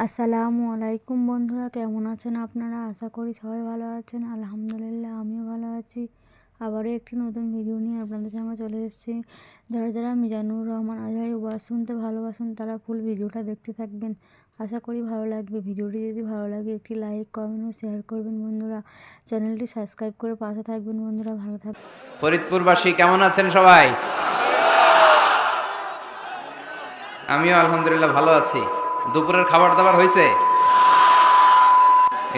আসসালামু আলাইকুম বন্ধুরা, কেমন আছেন আপনারা? আশা করি সবাই ভালো আছেন। আলহামদুলিল্লাহ, আমিও ভালো আছি। আবারও একটি নতুন ভিডিও নিয়ে আপনাদের সামনে চলে এসেছি। যারা যারা মিজানুর রহমান আজহারীর ওয়াজ শুনতে ভালোবাসেন তারা ফুল ভিডিওটা দেখতে থাকবেন। আশা করি ভালো লাগবে। ভিডিওটি যদি ভালো লাগে একটি লাইক, কমেন্ট ও শেয়ার করবেন বন্ধুরা। চ্যানেলটি সাবস্ক্রাইব করে পাশে থাকবেন বন্ধুরা। ভালো থাকবেন। ফরিদপুরবাসী কেমন আছেন সবাই? আমিও আলহামদুলিল্লাহ ভালো আছি। দুপুরের খাবার দাবার হয়েছে?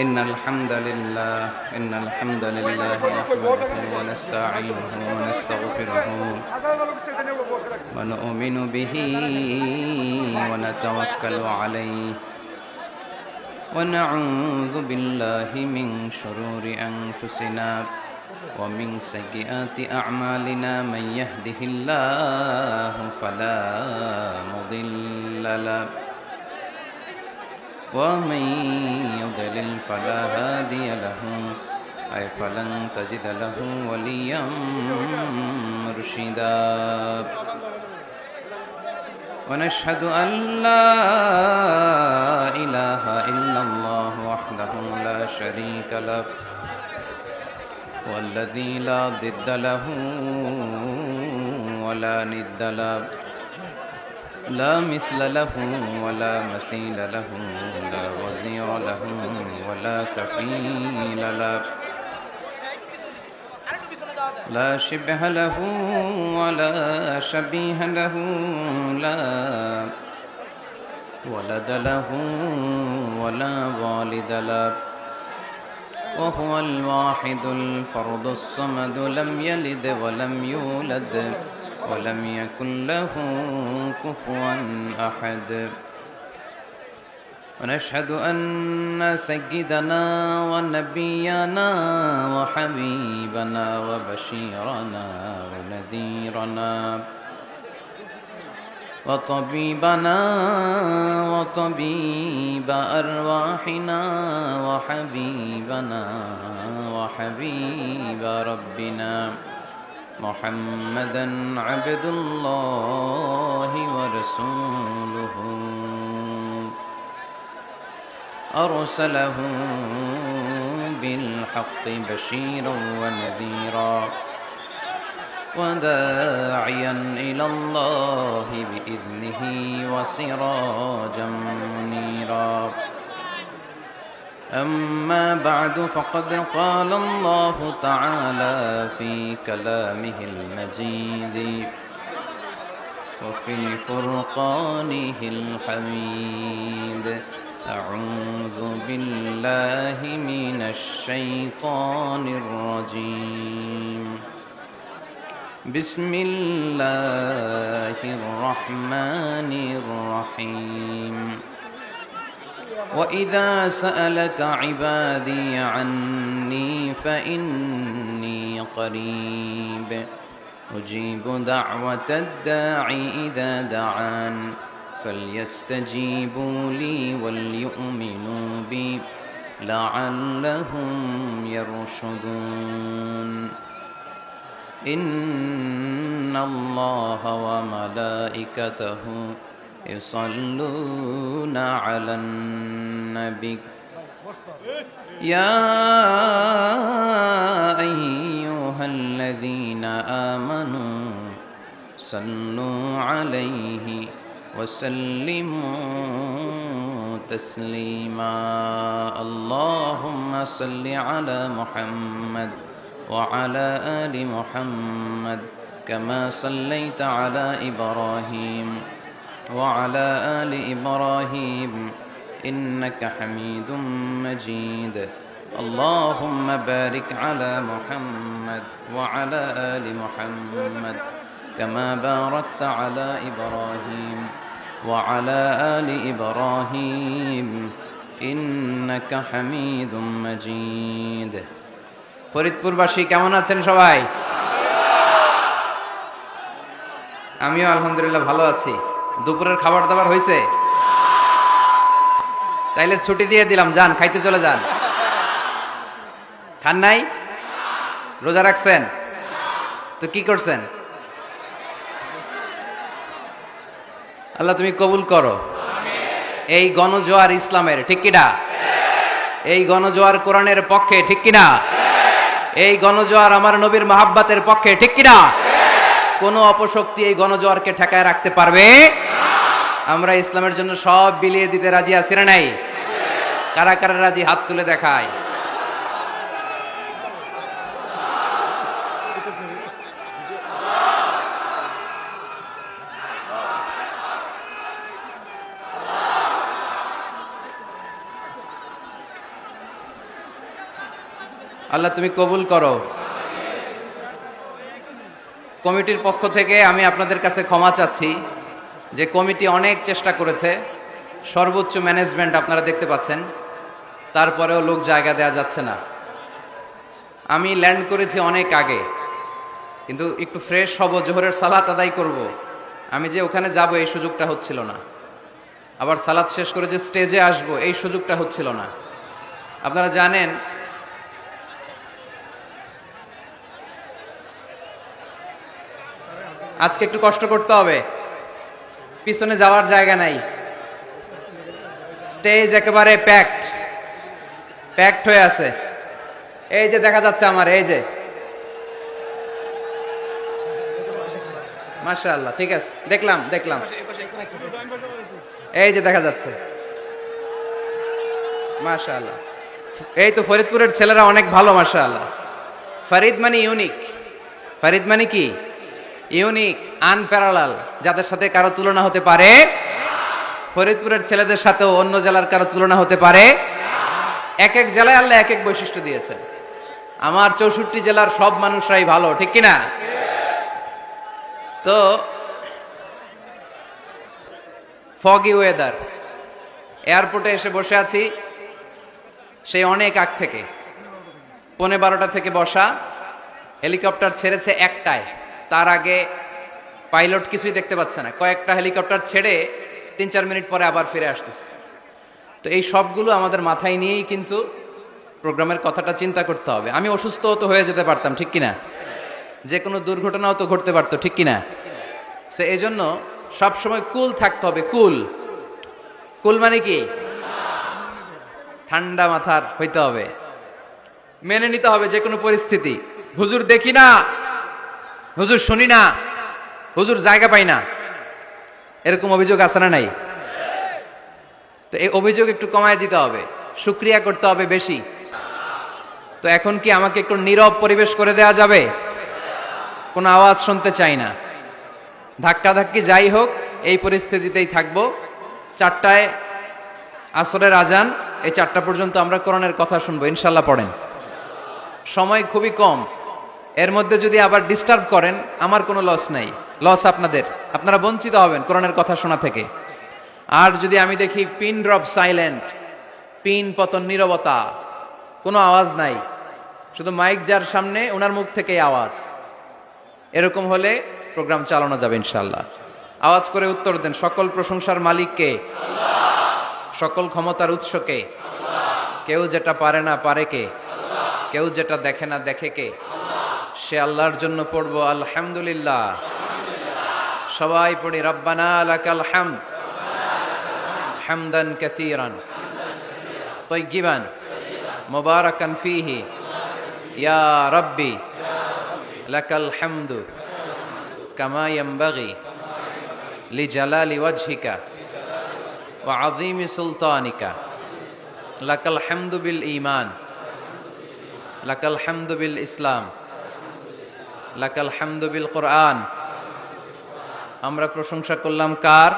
ইন্নাল হামদালিল্লাহ নাহমাদুহু ওয়া নাস্তাঈনুহু ওয়া নাস্তাগফিরুহু ওয়া নু'মিনু বিহি ওয়া নাতাওয়াক্কালু আলাইহি ওয়া নাউযু বিল্লাহি মিন শুরুরি আনফুসিনা ومن سيئات أعمالنا من يهده الله فلا مضل له ومن يضلل فلا هادي له أي فلن تجد له وليا مرشدا ونشهد أن لا إله إلا الله وحده لا شريك له والذي لا ضد له ولا ند له لا مثل له ولا مثيل له لا وزير له ولا كفيل له لا شبه له ولا شبيه له لا ولد له ولا والد له وهو الواحد الفرد الصمد لم يلد ولم يولد ولم يكن له كفوا أحد ونشهد أن سيدنا ونبينا وحبيبنا وبشيرنا ونذيرنا وطبيبنا وطبيب أرواحنا وحبيبنا وحبيب ربنا محمدا عبد الله ورسوله أرسله بالحق بشيرا ونذيرا وداعيا إلى الله بإذنه وسراجا منيرا أما بعد فقد قال الله تعالى في كلامه المجيد وفي فرقانه الحميد أعوذ بالله من الشيطان الرجيم بسم الله الرحمن الرحيم وإذا سألك عبادي عني فإني قريب أجيب دعوة الداعي إذا دعان فليستجيبوا لي وليؤمنوا بي لعلهم يرشدون إن الله وملائكته يصلون على النبي يا أيها الذين آمنوا صلوا عليه وسلموا تسليما اللهم صل على محمد وعلى آل محمد كما صليت على إبراهيم وعلى آل إبراهيم إنك حميد مجيد اللهم بارك على محمد وعلى آل محمد كما باركت على إبراهيم وعلى آل إبراهيم إنك حميد مجيد ফরিদপুরবাসী কেমন আছেন সবাই? আমিও আলহামদুলিল্লাহ ভালো আছি। দুপুরের খাবার দাবার হয়েছে? তাইলে ছুটি দিয়ে দিলাম, যান খাইতে চলে যান। খান নাই? রোজা রাখছেন তো কি করছেন? আল্লাহ তুমি কবুল করো। এই গণজোয়ার ইসলামের, ঠিক কিনা? এই গণজোয়ার কোরআনের পক্ষে, ঠিক কিনা? এই গণজোয়ার আমার নবীর মাহাব্বাতের পক্ষে, ঠিক কিনা? কোন অপশক্তি এই গণজোয়ারকে ঠেকায় রাখতে পারবে? আমরা ইসলামের জন্য সব বিলিয়ে দিতে রাজি আছি না নাই? কারা কারা রাজি হাত তুলে দেখায়। আল্লাহ তুমি কবুল করো। কমিটির পক্ষ থেকে আমি আপনাদের কাছে ক্ষমা চাচ্ছি যে কমিটি অনেক চেষ্টা করেছে, সর্বোচ্চ ম্যানেজমেন্ট আপনারা দেখতে পাচ্ছেন, তারপরেও লোক জায়গা দেওয়া যাচ্ছে না। আমি ল্যান্ড করেছি অনেক আগে, কিন্তু একটু ফ্রেশ হব, জোহরের সালাত আদায় করব, আমি যে ওখানে যাব এই সুযোগটা হচ্ছিল না। আবার সালাত শেষ করে যে স্টেজে আসব এই সুযোগটা হচ্ছিল না। আপনারা জানেন আজকে একটু কষ্ট করতে হবে, পিছনে যাওয়ার জায়গা নাই, স্টেজ একেবারে প্যাকড হয়ে আছে। এই যে দেখা যাচ্ছে আমার, এই যে মাশাআল্লাহ, ঠিক আছে, দেখলাম এই যে দেখা যাচ্ছে মাশাআল্লাহ। এই তো ফরিদপুরের ছেলেরা অনেক ভালো মাশাআল্লাহ। ফরিদ মানে ইউনিক, ফরিদ মানে কি? ইউনিক, আনপ্যারালাল, যাদের সাথে কারো তুলনা হতে পারে। ফরিদপুরের ছেলেদের সাথেও অন্য জেলার কারো তুলনা হতে পারে। এক এক জেলায় আল্লাহ এক এক বৈশিষ্ট্য দিয়েছেন। আমার 64 জেলার সব মানুষরাই ভালো, ঠিক কিনা? তো ফগি ওয়েদার, এয়ারপোর্টে এসে বসে আছি সেই অনেক আগ থেকে, 11:15 থেকে বসা, হেলিকপ্টার ছেড়েছে একটায়, তার আগে পাইলট কিছুই দেখতে পাচ্ছে না, কয়েকটা হেলিকপ্টার ছেড়ে 3-4 মিনিট পরে আবার ফিরে আসতেছে। তো এই সবগুলো আমাদের মাথায় নিয়েই কিন্তু প্রোগ্রামের কথাটা চিন্তা করতে হবে। আমি অসুস্থ তো হয়ে যেতে পারতাম, ঠিক কিনা? যে কোনো দুর্ঘটনাও তো ঘটতে পারতো, ঠিক কিনা? সো এই জন্য সবসময় কুল থাকতে হবে। কুল মানে কি? ঠান্ডা মাথার হইতে হবে, মেনে নিতে হবে যে কোনো পরিস্থিতি। হুজুর দেখি না, হুজুর শুনি না, হুজুর জায়গা পাই না, এরকম অভিযোগ আছে না নাই? তো এই অভিযোগ একটু কমায় দিতে হবে, শুকরিয়া করতে হবে বেশি। তো এখন কি আমাকে একটু নীরব পরিবেশ করে দেওয়া যাবে? কোনো আওয়াজ শুনতে চাই না, ধাক্কাধাক্কি যাই হোক এই পরিস্থিতিতেই থাকবো। 4টায় আসরের আজান, এই 4টা পর্যন্ত আমরা কোরআনের কথা শুনবো ইনশাল্লাহ। পড়েন, সময় খুবই কম, এর মধ্যে যদি আবার ডিস্টার্ব করেন আমার কোনো লস নাই, লস আপনাদের, আপনারা বঞ্চিত হবেন কোরআনের কথা শোনা থেকে। আর যদি আমি দেখি পিন ড্রপ সাইলেন্ট, পিন পতন নীরবতা, কোনো আওয়াজ নাই, শুধু মাইক যার সামনে ওনার মুখ থেকেই আওয়াজ, এরকম হলে প্রোগ্রাম চালানো যাবে ইনশাল্লাহ। আওয়াজ করে উত্তর দেন, সকল প্রশংসার মালিককে, সকল ক্ষমতার উৎসকে, কেউ যেটা পারে না পারে কে, কেউ যেটা দেখে না দেখে কে, সে আল্লাহর জন্য পড়বো আলহামদুলিল্লাহ। সবাই পড়ি রব্বানা লাকাল হামদ হামদান কাসীরান তাইয়িবান মুবারাকান ফীহি ইয়া রাব্বি লাকাল হামদু কামা ইয়ানবাগি লিজালালি ওয়াজহিকা ওয়া আযীমি সুলতানিকা লাকাল হামদু বিল ঈমান লাকাল হামদু বিল ইসলাম লাকাল হামদু বিল কোরআন। আমরা প্রশংসা করলাম কার?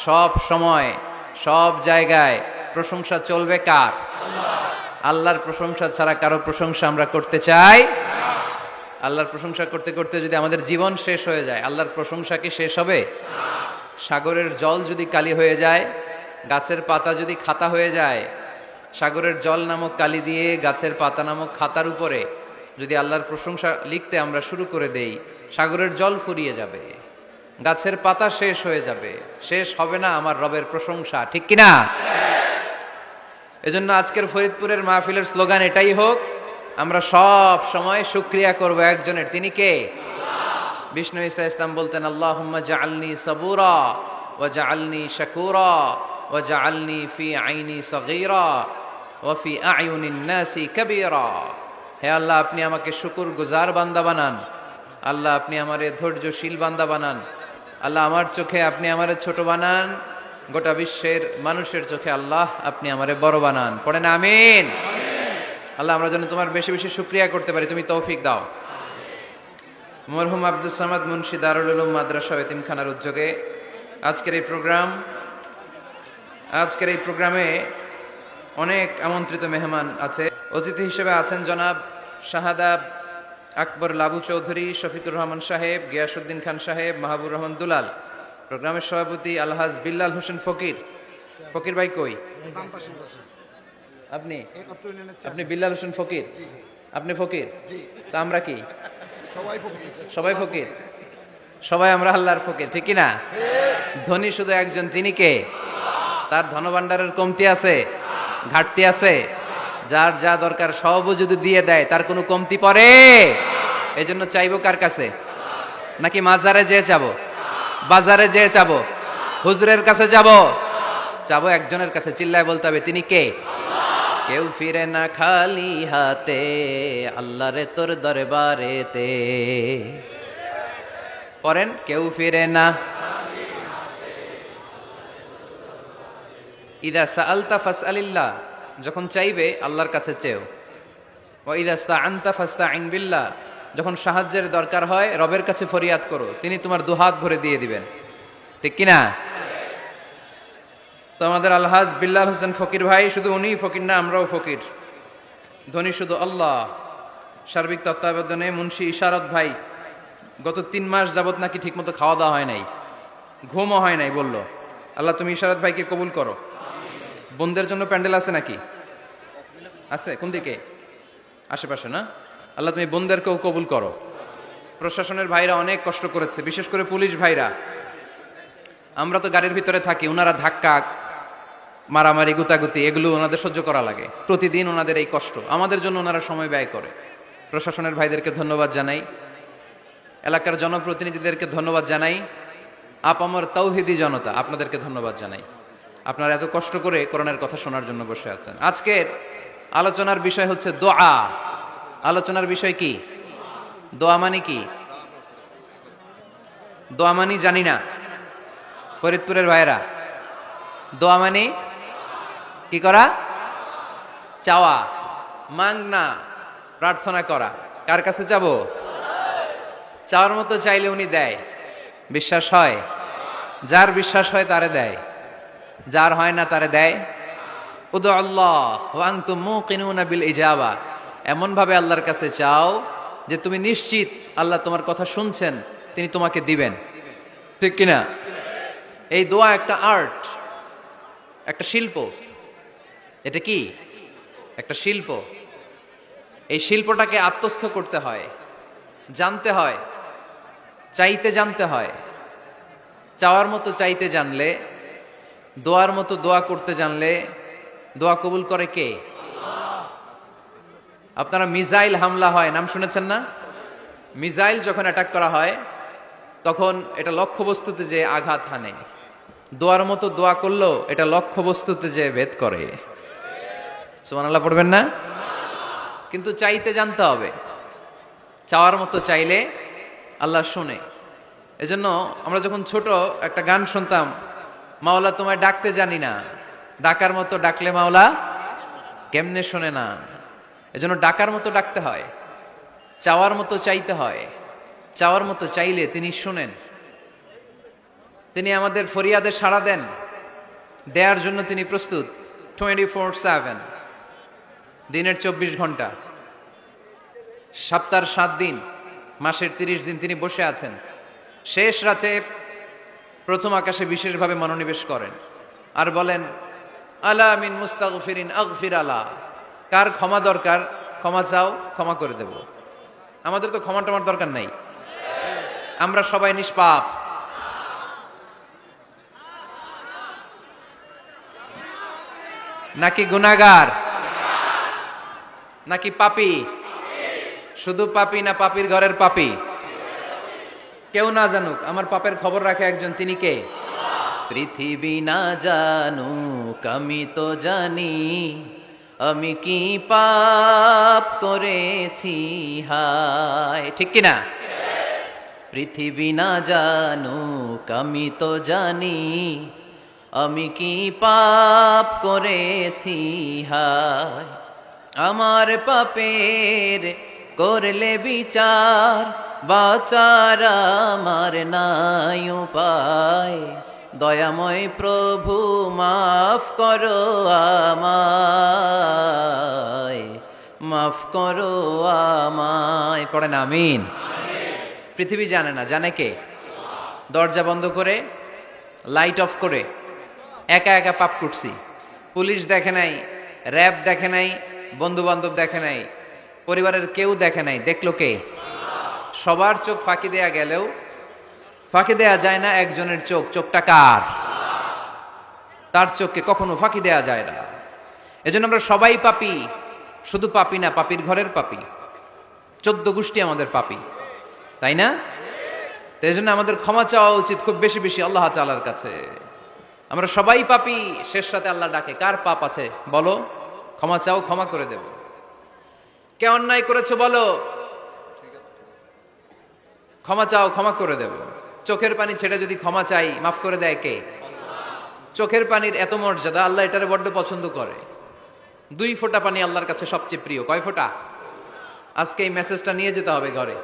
সব সময় সব জায়গায় প্রশংসা চলবে কার? আল্লাহর প্রশংসা ছাড়া কারো প্রশংসা আমরা করতে চাই? আল্লাহর প্রশংসা করতে করতে যদি আমাদের জীবন শেষ হয়ে যায়, আল্লাহর প্রশংসা কি শেষ হবে? সাগরের জল যদি কালি হয়ে যায়, গাছের পাতা যদি খাতা হয়ে যায়, সাগরের জল নামক কালি দিয়ে গাছের পাতা নামক খাতার উপরে যদি আল্লাহর প্রশংসা লিখতে আমরা শুরু করে দেই, সাগরের জল ফুরিয়ে যাবে, গাছের পাতা শেষ হয়ে যাবে, শেষ হবে না আমার রবের প্রশংসা, ঠিক কিনা? এজন্য আজকের ফরিদপুরের মাহফিলের স্লোগান এটাই হোক, আমরা সব সময় শুকরিয়া করব একজনের, তিনি কে? বিষ্ণু ঈসা ইসলাম বলতেন, আল্লাহুম্মা জাআলনি সাবুরা ওয়া জাআলনি শাকুরা ওয়াজআলনি ফি আইনি সগীরা ওয়া ফি আয়ুনিন নাসি কাবীরা। হে আল্লাহ, আপনি আমাকে শুকরগুজার বান্দা বানান। আল্লাহ, আপনি আমারে ধৈর্যশীল বান্দা বানান। আল্লাহ, আমার চোখে আপনি আমারে ছোট বানান, গোটা বিশ্বের মানুষের চোখে আল্লাহ আপনি আমারে বড় বানান। পড়েন আমিন। আল্লাহ, আমরা যেন তোমার বেশি বেশি শুকরিয়া করতে পারি, তুমি তৌফিক দাও। মরহুম আব্দুস সামাদ মুন্সি দারুল উলুম মাদ্রাসা ও এতিমখানার উদ্যোগে আজকের এই প্রোগ্রামে অনেক আমন্ত্রিত মেহমান আছে। অতিথি হিসেবে আছেন জনাব শাহাদা আকবর লাবু চৌধুরী, শফিকুর রহমান সাহেব, গিয়াসউদ্দিন খান সাহেব, মাহবুর রহমান দুলাল। প্রোগ্রামের সভাপতি আলহাজ বিল্লাল হোসেন ফকির। ফকির ভাই কই? আপনি আপনি বিল্লাল হোসেন ফকির, আপনি ফকির, তা আমরা কি? সবাই ফকির, সবাই আমরা আল্লাহর ফকির, ঠিক না? ধনী শুধু একজন, তিনি কে? তার ধনভাণ্ডারের কমতি আছে, ঘাটতি আছে? যার যা দরকার সবও যদি দিয়ে দেয়, তার কোনো কমতি পড়ে? এই জন্য চাইবো কার কাছে? নাকি মাজারে যেয়ে চাবো, বাজারে যেয়ে চাবো, হুজুরের কাছে যাবো? চাবো একজনের কাছে, চিল্লায় বলতে হবে, তিনি কে? কেউ ফিরে না খালি হাতে, আল্লাহ রে তোর দরবারেতে। পড়েন, কেউ ফিরে না। ইদা সাআলতা ফাসআলিল্লাহ, যখন চাইবে আল্লাহর কাছে চেও। ওয়া ইদা ইসতাআনতা ফাসতাইন বিল্লাহ, যখন সাহায্যের দরকার হয় রবের কাছে ফরিয়াদ করো, তিনি তোমার দুহাত ভরে দিয়ে দিবেন, ঠিক কিনা? তো আমাদের আলহাজ বিল্লাল হোসেন ফকির ভাই, শুধু উনিই ফকির না, আমরাও ফকির। ধনী শুধু আল্লাহ। সার্বিক তত্ত্বাবধানে মুন্সি ইশারত ভাই গত 3 মাস যাবত নাকি ঠিকমতো খাওয়া দাওয়া হয় নাই, ঘুমও হয় নাই, বলল। আল্লাহ, তুমি ইশারত ভাইকে কবুল করো। বোনদের জন্য প্যান্ডেল আছে নাকি? আছে? কোন দিকে? আশেপাশে না? আল্লাহ, তুমি বোনদেরকেও কবুল করো। প্রশাসনের ভাইরা অনেক কষ্ট করেছে, বিশেষ করে পুলিশ ভাইরা। আমরা তো গাড়ির ভিতরে থাকি, ওনারা ধাক্কা, মারামারি, গুতাগুতি, এগুলো ওনাদের সহ্য করা লাগে প্রতিদিন। ওনাদের এই কষ্ট, আমাদের জন্য ওনারা সময় ব্যয় করে। প্রশাসনের ভাইদেরকে ধন্যবাদ জানাই, এলাকার জনপ্রতিনিধিদেরকে ধন্যবাদ জানাই, আপামর তাওহিদি জনতা, আপনাদেরকে ধন্যবাদ জানাই। আপনারা এত কষ্ট করে কোরআনের কথা শোনার জন্য বসে আছেন। আজকের আলোচনার বিষয় হচ্ছে দোয়া। আলোচনার বিষয় কি? দোয়া মানে কি? দোয়া মানি জানি না, ফরিদপুরের ভাইরা। দোয়া মানে কি করা? চাওয়া, মাংনা, প্রার্থনা করা। কার কাছে চাবো? চাওয়ার মতো চাইলে উনি দেয়। বিশ্বাস হয়? যার বিশ্বাস হয় তারে দেয়, যার হয় না তারে দেয়। উদু আল্লাহ ওয়া আনতুম মুকিনুনা বিল ইজাবা, এমন ভাবে আল্লাহর কাছে চাও যে তুমি নিশ্চিত আল্লাহ তোমার কথা শুনছেন, তিনি তোমাকে দিবেন, ঠিক কিনা? এই দোয়া একটা আর্ট, একটা শিল্প। এটা কি? একটা শিল্প। এই শিল্পটাকে আত্মস্থ করতে হয়, জানতে হয়, চাইতে জানতে হয়। চাওয়ার মতো চাইতে জানলে, দোয়ার মতো দোয়া করতে জানলে দোয়া কবুল করে কে? আপনারা মিসাইল হামলা হয়, নাম শুনেছেন না? মিসাইল যখন অ্যাটাক করা হয় তখন এটা লক্ষ্যবস্তুতে যে আঘাত হানে। দোয়ার মতো দোয়া করলেও এটা লক্ষ্যবস্তুতে যে ভেদ করে। সুবহানাল্লাহ পড়বেন না? কিন্তু চাইতে জানতে হবে। চাওয়ার মতো চাইলে আল্লাহ শোনে। এজন্য আমরা যখন ছোট একটা গান শুনতাম, মাওলা তোমায় ডাকতে জানি না, ডাকার মতো ডাকলে মাওলা কেমনে শোনে না। এজন্য ডাকার মতো ডাকতে হয়, চাওয়ার মতো চাইতে হয়। চাওয়ার মতো চাইলে তিনি শোনেন, তিনি আমাদের ফরিয়াদে সাড়া দেন, দেওয়ার জন্য তিনি প্রস্তুত 24/7, দিনের 24 ঘন্টা, সপ্তাহের 7 দিন, মাসের 30 দিন তিনি বসে আছেন। শেষ রাতে প্রথম আকাশে বিশেষভাবে মনোনিবেশ করেন আর বলেন, আলা মিন মুস্তাগফিরিন আগফির আলা, কার ক্ষমা দরকার ক্ষমা চাও, ক্ষমা করে দেব। আমাদের তো ক্ষমা টমার দরকার নাই, আমরা সবাই নিষ্পাপ। নাকি গুনাহগার, নাকি পাপী? শুধু পাপী না পাপীর ঘরের পাপী? কেউ না জানুক, আমার পাপের খবর রাখে একজন, তিনি কে? পৃথিবী না জানুক আমি তো জানি, আমি কি পাপ করেছি হায়, ঠিক কিনা? পৃথিবী না জানুক আমি তো জানি, আমি কি পাপ করেছি হায়। আমার পাপের করলে বিচার, বাঁচার আমার নাই উপায়। দয়াময় প্রভু মাফ করো আমায়, মাফ করো আমায়। পড়েন আমিন। পৃথিবী জানে না, জানে কে? দরজা বন্ধ করে, লাইট অফ করে একা একা পাপ করছি। পুলিশ দেখে নাই, র্যাব দেখে নাই, বন্ধু বান্ধব দেখে নাই, পরিবারের কেউ দেখে নাই, দেখলো কে? সবার চোখ ফাঁকি দেয়া গেলেও ফাঁকি দেয়া যায় না একজনের চোখ। চোখটা কার? তার চোখকে কখনো ফাঁকি দেয়া যায় না। এজন্য আমরা সবাই পাপী, শুধু পাপী না, পাপীর ঘরের পাপী। 14 গোষ্ঠী আমাদের পাপী, তাই না? তো এই জন্য আমাদের ক্ষমা চাওয়া উচিত খুব বেশি বেশি আল্লাহ তাআলার কাছে। আমরা সবাই পাপী, শেষ রাতে আল্লাহ ডাকে, কার পাপ আছে বলো, ক্ষমা চাও, ক্ষমা করে দেব। কে অন্যায় করেছো বলো, ক্ষমা চাও, ক্ষমা করে দেব। চোখের পানি ছেড়ে যদি ক্ষমা চাই, মাফ করে দেয় কে? চোখের পানির এত মর্যাদা, আল্লাহ এটারে বড্ড পছন্দ করে। 2 ফোঁটা পানি আল্লাহর কাছে সবচেয়ে প্রিয়। কয় ফোঁটা? আজকে এই মেসেজটা নিয়ে যেতে হবে ঘরে।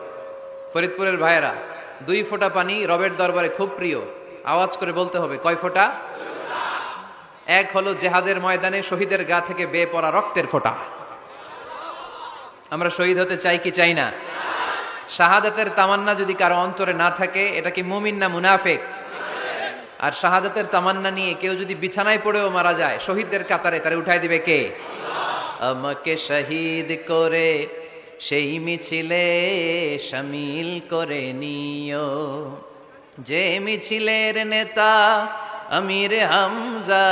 ফরিদপুরের ভাইয়েরা, 2 ফোঁটা পানি রবের দরবারে খুব প্রিয়। আওয়াজ করে বলতে হবে, কয় ফোঁটা? 1 হলো জেহাদের ময়দানে শহীদের গা থেকে বেয়ে পড়া রক্তের ফোঁটা। আমরা শহীদ হতে চাই কি চাই না? শাহাদাতের তামান্না যদি কারো অন্তরে না থাকে, এটা কি মুমিন না মুনাফিক? আর শাহাদাতের তামান্না নিয়ে কেউ যদি বিছানায় পড়েও মারা যায়, শহীদদের কাতারে তারে উঠাই দিবে কে? আমাকে শহীদ করে সেই মিছিলে শামিল করে নিও, যে মিছিলের নেতা আমির হামজা,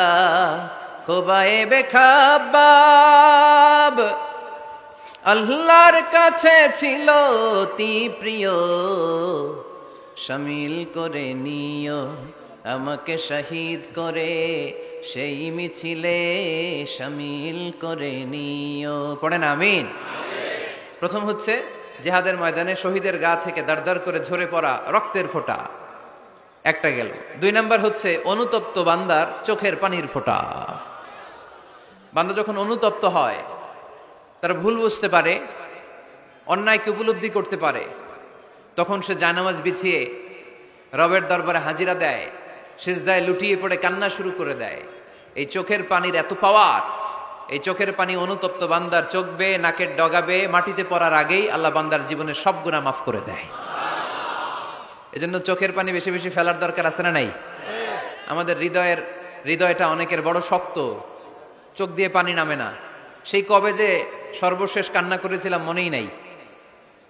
খোবায়েবে খাব্বাব। আল্লাহর কাছে ছিল অতি প্রিয়, শামিল করে নিও আমাকে শহীদ করে সেই মিছিলে শামিল করে নিও। পড়েন আমিন। প্রথম হচ্ছে জিহাদের ময়দানে শহীদের গা থেকে দাঁড় করে ঝরে পড়া রক্তের ফোঁটা, একটা গেল। 2 নাম্বার হচ্ছে অনুতপ্ত বান্দার চোখের পানির ফোঁটা। বান্দা যখন অনুতপ্ত হয়, তারা ভুল বুঝতে পারে, অন্যায়কে উপলব্ধি করতে পারে, তখন সে জায়নামাজ বিছিয়ে রবের দরবারে হাজিরা দেয়, সিজদায় লুটিয়ে পড়ে কান্না শুরু করে দেয়। এই চোখের পানির এত পাওয়ার, এই চোখের পানি অনুতপ্ত বান্দার চোখ বেয়ে নাকের ডগা বেয়ে মাটিতে পড়ার আগেই আল্লাহ বান্দার জীবনের সব গুনাহ মাফ করে দেয়। এজন্য চোখের পানি বেশি বেশি ফেলার দরকার আছে না নাই? আমাদের হৃদয়টা অনেকের বড় শক্ত, চোখ দিয়ে পানি নামে না। সেই কবে যে সর্বশেষ কান্না করেছিলাম মনেই নাই,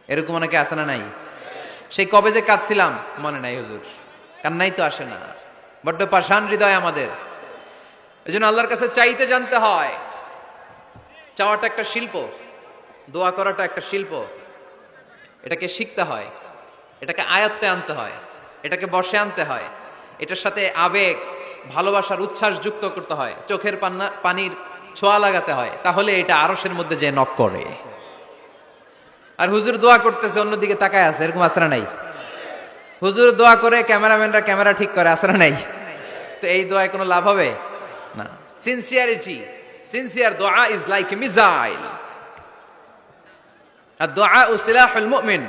এরকম অনেকে আছে না নাই? সেই কবে যে কাঁদছিলাম মনে নাই হুজুর, কান্নাই তো আসে না। বড্ড পাষাণ হৃদয় আমাদের। এজন্য আল্লাহর কাছে চাইতে জানতে হয়। চাওয়াটা একটা শিল্প, দোয়া করাটা একটা শিল্প। এটাকে শিখতে হয়, এটাকে আয়ত্তে আনতে হয়, এটাকে বশে আনতে হয়, এটার সাথে আবেগ, ভালোবাসার উচ্ছ্বাস যুক্ত করতে হয়, চোখের পানির ছোঁয়া লাগাতে হয়, তাহলে এটা আরশের মধ্যে যে নক করে। আর হুজুর দোয়া করতেছে, অন্যদিকে তাকায় আছে, এরকম আসরা নাই? হুজুর দোয়া করে ক্যামেরাম্যানরা ক্যামেরা ঠিক করে, আসরা নাই? তো এই দোয়ায় কোনো লাভ হবে না। সিনসিয়ার দোয়া ইজ লাইক এ মিসাইল, আর দোয়া ও সিলাহুল মুমিন।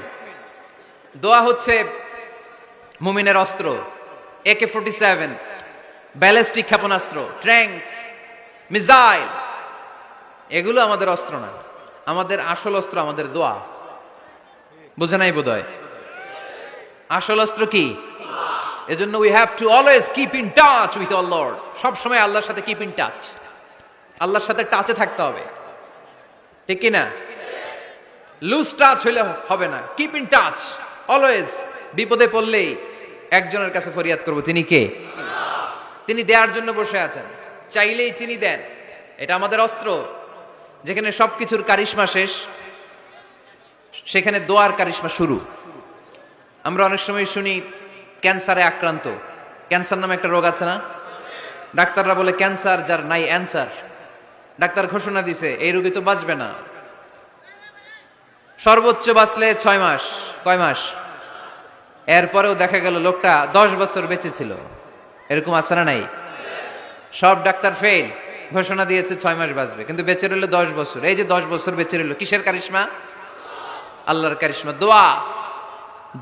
দোয়া হচ্ছে মুমিনের অস্ত্র। AK-47 ব্যালিস্টিক ক্ষেপণাস্ত্র, ট্যাঙ্ক, মিসাইল, এগুলো আমাদের অস্ত্র না। আমাদের আসল অস্ত্র আমাদের দোয়া। বুঝে নাই বোধহয়? আসল অস্ত্র কি? এজন্য we have to always keep in touch with our Lord. সব সময় আল্লাহর সাথে কিপ ইন টাচ, আল্লাহর সাথে টাচে থাকতে হবে, ঠিক কি না? লুজ টাচ হইলে হবে না, কিপ ইন টাচ অলওয়েজ। বিপদে পড়লেই একজনের কাছে ফরিয়াদ করব, তিনি কে? তিনি দেওয়ার জন্য বসে আছেন, চাইলেই তিনি দেন। এটা আমাদের অস্ত্র। যেখানে সবকিছুর কারিশমা শেষ, সেখানে দোয়ার কারিশমা শুরু। আমরা অনেক সময় শুনি ক্যান্সারে আক্রান্ত, ক্যান্সার নামে একটা রোগ আছে না? ডাক্তাররা বলে ক্যান্সার যার নাই অ্যান্সার। ডাক্তার ঘোষণা দিছে এই রোগী তো বাঁচবে না, সর্বোচ্চ বাঁচলে 6 মাস। কয় মাস? এরপরেও দেখা গেল লোকটা 10 বছর বেঁচে ছিল। এরকম আছে না নাই? সব ডাক্তার ফেল, ঘোষণা দিয়েছে 6 মাস বাঁচবে, কিন্তু বেঁচে রইল 10 বছর। এই যে 10 বছর বেঁচে রইল, কিসের কারিশমা? আল্লাহর কারিশমা, দোয়া,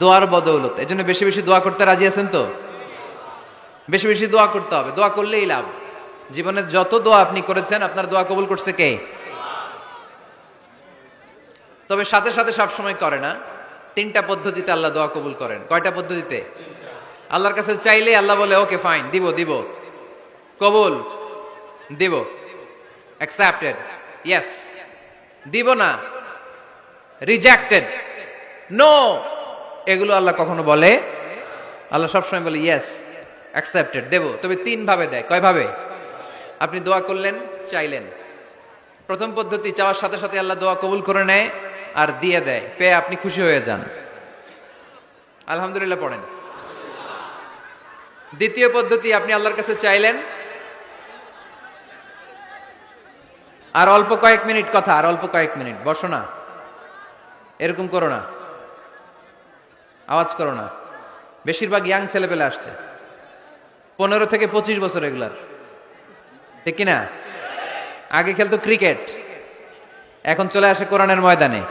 দোয়ার বদৌলত। এই জন্য বেশি বেশি দোয়া করতে রাজি আছেন তো? বেশি বেশি দোয়া করতে হবে, দোয়া করলেই লাভ। জীবনের যত দোয়া আপনি করেছেন, আপনার দোয়া কবুল করছে কে? তবে সাথে সাথে সব সময় করে না। 3টা পদ্ধতিতে আল্লাহ দোয়া কবুল করেন। কয়টা পদ্ধতিতে? আল্লাহর কাছে চাইলে আল্লাহ বলে ওকে ফাইন, দিব দিব, কবুল, দিব, অ্যাকসেপ্টেড, ইয়েস। দিব না, রিজেক্টেড, নো, এগুলো আল্লাহ কখনো বলে? আল্লাহ সবসময় বলে ইয়েস, অ্যাকসেপ্টেড, দেব। তবে 3 ভাবে দেয়। কয় ভাবে? আপনি দোয়া করলেন, চাইলেন, প্রথম পদ্ধতি, চাওয়ার সাথে সাথে আল্লাহ দোয়া কবুল করে নেয় আর দিয়ে দেয়, পেয়ে আপনি খুশি হয়ে যান, আলহামদুলিল্লাহ পড়েন। দ্বিতীয় পদ্ধতি, আপনি আল্লাহর কাছে চাইলেন, আর অল্প কয়েক মিনিট কথা, আর অল্প কয়েক মিনিট, বসো না, এরকম করো না, আওয়াজ করো না। বেশিরভাগ ইয়াং ছেলে পেলে আসছে, 15 থেকে 25 বছর, এগুলার, ঠিক কিনা? আগে খেলতো ক্রিকেট, এখন চলে আসে কোরআনের ময়দানে।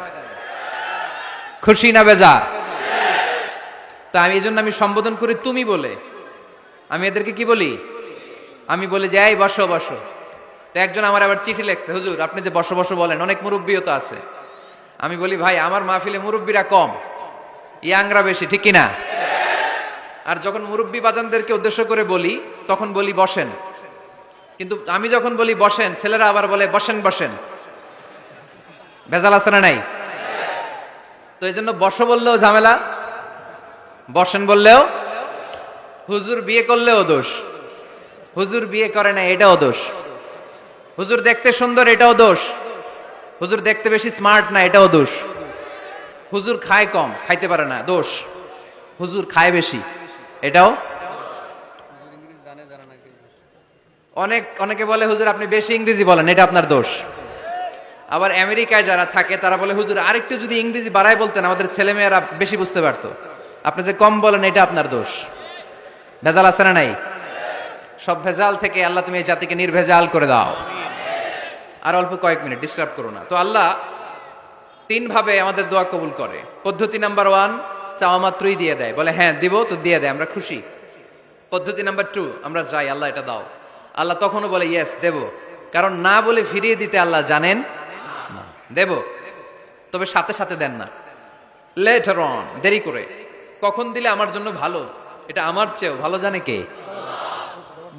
খুশি না বেজার? তা আমি এই জন্য আমি সম্বোধন করি তুমি বলে। আমি এদেরকে কি বলি? আমি বলি যে এই বসো বসো। তো একজন আমার আবার চিঠি লেখছে, হুজুর আপনি যে বসো বসো বলেন, অনেক মুরব্বিও তো আছে। আমি বলি ভাই, আমার মাহফিলে মুরব্বিরা কম, ইয়াংরা বেশি, ঠিক কিনা? আর যখন মুরব্বি বাজানদেরকে উদ্দেশ্য করে বলি তখন বলি বসেন, কিন্তু আমি যখন বলি বসেন, ছেলেরা আবার বলে বসেন বসেন। ভেজাল আছে না নাই? তো এই জন্য বসো বললেও ঝামেলা, বসেন বললেও। হুজুর বিয়ে করলেও দোষ, হুজুর বিয়ে করে না এটাও দোষ, হুজুর দেখতে সুন্দর এটাও দোষ, হুজুর দেখতে বেশি স্মার্ট না এটাও দোষ, হুজুর খায় কম, খাইতে পারে না দোষ, হুজুর খায় বেশি এটাও। অনেকে বলে হুজুর আপনি বেশি ইংরেজি বলেন, এটা আপনার দোষ। আবার আমেরিকায় যারা থাকে তারা বলে হুজুর আরেকটু যদি ইংরেজি বাড়ায় বলতেন আমাদের ছেলেমেয়েরা বেশি বুঝতে পারতো, আপনি যে কম বলেন এটা আপনার দোষ। ভেজাল আছে না নাই? সব ভেজাল থেকে আল্লাহ তুমি এই জাতিকে নির্ভেজাল করে দাও। আর অল্প কয়েক মিনিট, ডিস্টার্ব করো না। তো আল্লাহ 3 ভাবে আমাদের দোয়া কবুল করে। পদ্ধতি নাম্বার 1, চাওয়া মাত্রই দিয়ে দেয়, বলে হ্যাঁ দিব, তো দিয়ে দেয়, আমরা খুশি। পদ্ধতি নাম্বার 2, আমরা যাই, আল্লাহ এটা দাও, আল্লাহ তখনও বলে ইয়েস দেব, কারণ না বলে ফিরিয়ে দিতে আল্লাহ জানেন দেব, তবে সাথে সাথে দেন না, লেটার অন, দেরি করে। কখন দিলে আমার জন্য ভালো, এটা আমার চেয়েও ভালো জানে কে?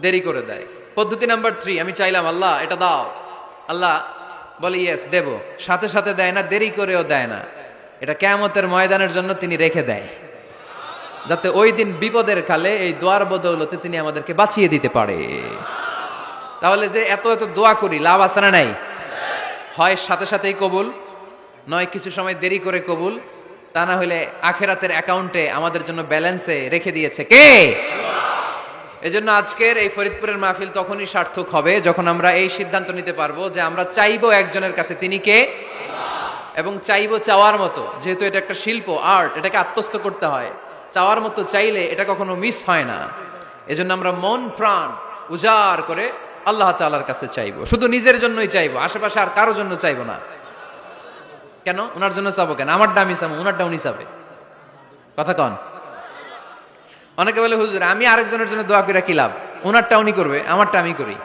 দেরি করে দেয়। পদ্ধতি নাম্বার 3, আমি চাইলাম আল্লাহ এটা দাও, আল্লাহ বলে ইয়েস দেব, সাথে সাথে দেয় না, দেরি করেও দেয় না। এটা কিয়ামতের ময়দানের জন্য তিনি রেখে দেয়, যাতে ওই দিন বিপদের কালে এই দোয়ার বদৌলতে তিনি আমাদেরকে বাঁচিয়ে দিতে পারে। তাহলে যে এত এত দোয়া করি, লাভ আছে না নাই? হয় সাথে সাথেই কবুল, নয় কিছু সময় দেরি করে কবুল, তা না হলে আখেরাতের অ্যাকাউন্টে আমাদের জন্য ব্যালেন্সে রেখে দিয়েছে কে? এজন্য আজকের এই ফরিদপুরের মাহফিল তখনই সার্থক হবে যখন আমরা এই সিদ্ধান্ত নিতে পারবো যে আমরা চাইবো একজনের কাছে, তিনি কে? এবং চাইবো চাওয়ার মতো, যেহেতু এটা একটা শিল্প, আর্ট, এটাকে আত্মস্থ করতে হয়। চাওয়ার মতো চাইলে এটা কখনো মিস হয় না। এজন্য আমরা মন প্রাণ উজাড় করে আল্লাহ তাআলার কাছে চাইবো, শুধু নিজের জন্যই চাইবো, আশেপাশে আর কারোর জন্য চাইবো না। কেন? ওনার জন্য চাবো কেন? আমার দামি চাবো, ওনারটা উনি চাবে, কথা কন। অনেকে বলে হুজুর আমি আরেকজনের জন্য দোয়া করে কি লাভ, ওনারটা উনি করবে, আমারটা আমি করি।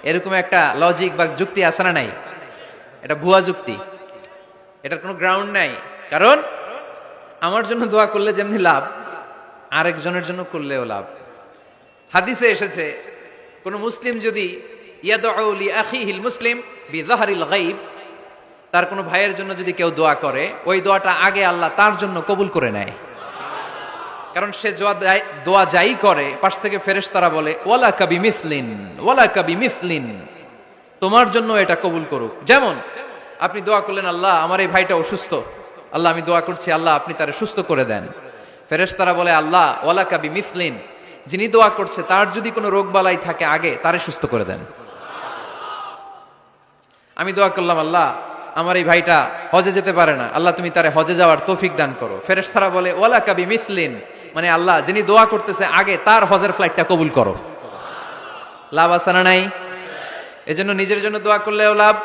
এরকম একটা লজিক বা যুক্তি আছে না নাই? এটা ভুয়া যুক্তি, এটার কোনো গ্রাউন্ড নাই। কারণ আমার জন্য দোয়া করলে যেমনি লাভ, আরেকজনের জন্য করলেও লাভ। হাদিসে এসেছে কোন মুসলিম যদি ইয়াদউ লি আখিহিল মুসলিম বিযাহরিল গায়ব, তার কোনো ভাইয়ের জন্য যদি কেউ দোয়া করে, ওই দোয়াটা আগে আল্লাহ তার জন্য কবুল করে নেয়। কারণ সে দোয়া যাই করে, পাশ থেকে ফেরেশতারা বলে ওয়ালা কাবি মিসলিন, ওয়ালা কাবি মিসলিন, তোমার জন্য এটা কবুল করুক। যেমন আপনি দোয়া করলেন আল্লাহ আমার এই ভাইটা অসুস্থ, আল্লাহ আমি দোয়া করছি আল্লাহ আপনি তারে সুস্থ করে দেন। ফেরেশতারা বলে আল্লাহ ওয়ালা কাবি মিসলিন, যিনি দোয়া করছে তার যদি কোনো রোগ বালাই থাকে আগে তারে সুস্থ করে দেন। আমি দোয়া করলাম, আল্লাহ আমার এই ভাইটা হজে যেতে পারে না, আল্লাহ তুমি তারে হজে যাওয়ার তৌফিক দান করো। ফেরেশতারা বলে ওয়ালা কাবি মিসলিন, মানে আল্লাহ যিনি দোয়া করতেছে আগে তার হজের ফ্লাইটটা কবুল করো। লাভ আছে না নাই? এজন্য নিজের জন্য দোয়া করলেও লাভ,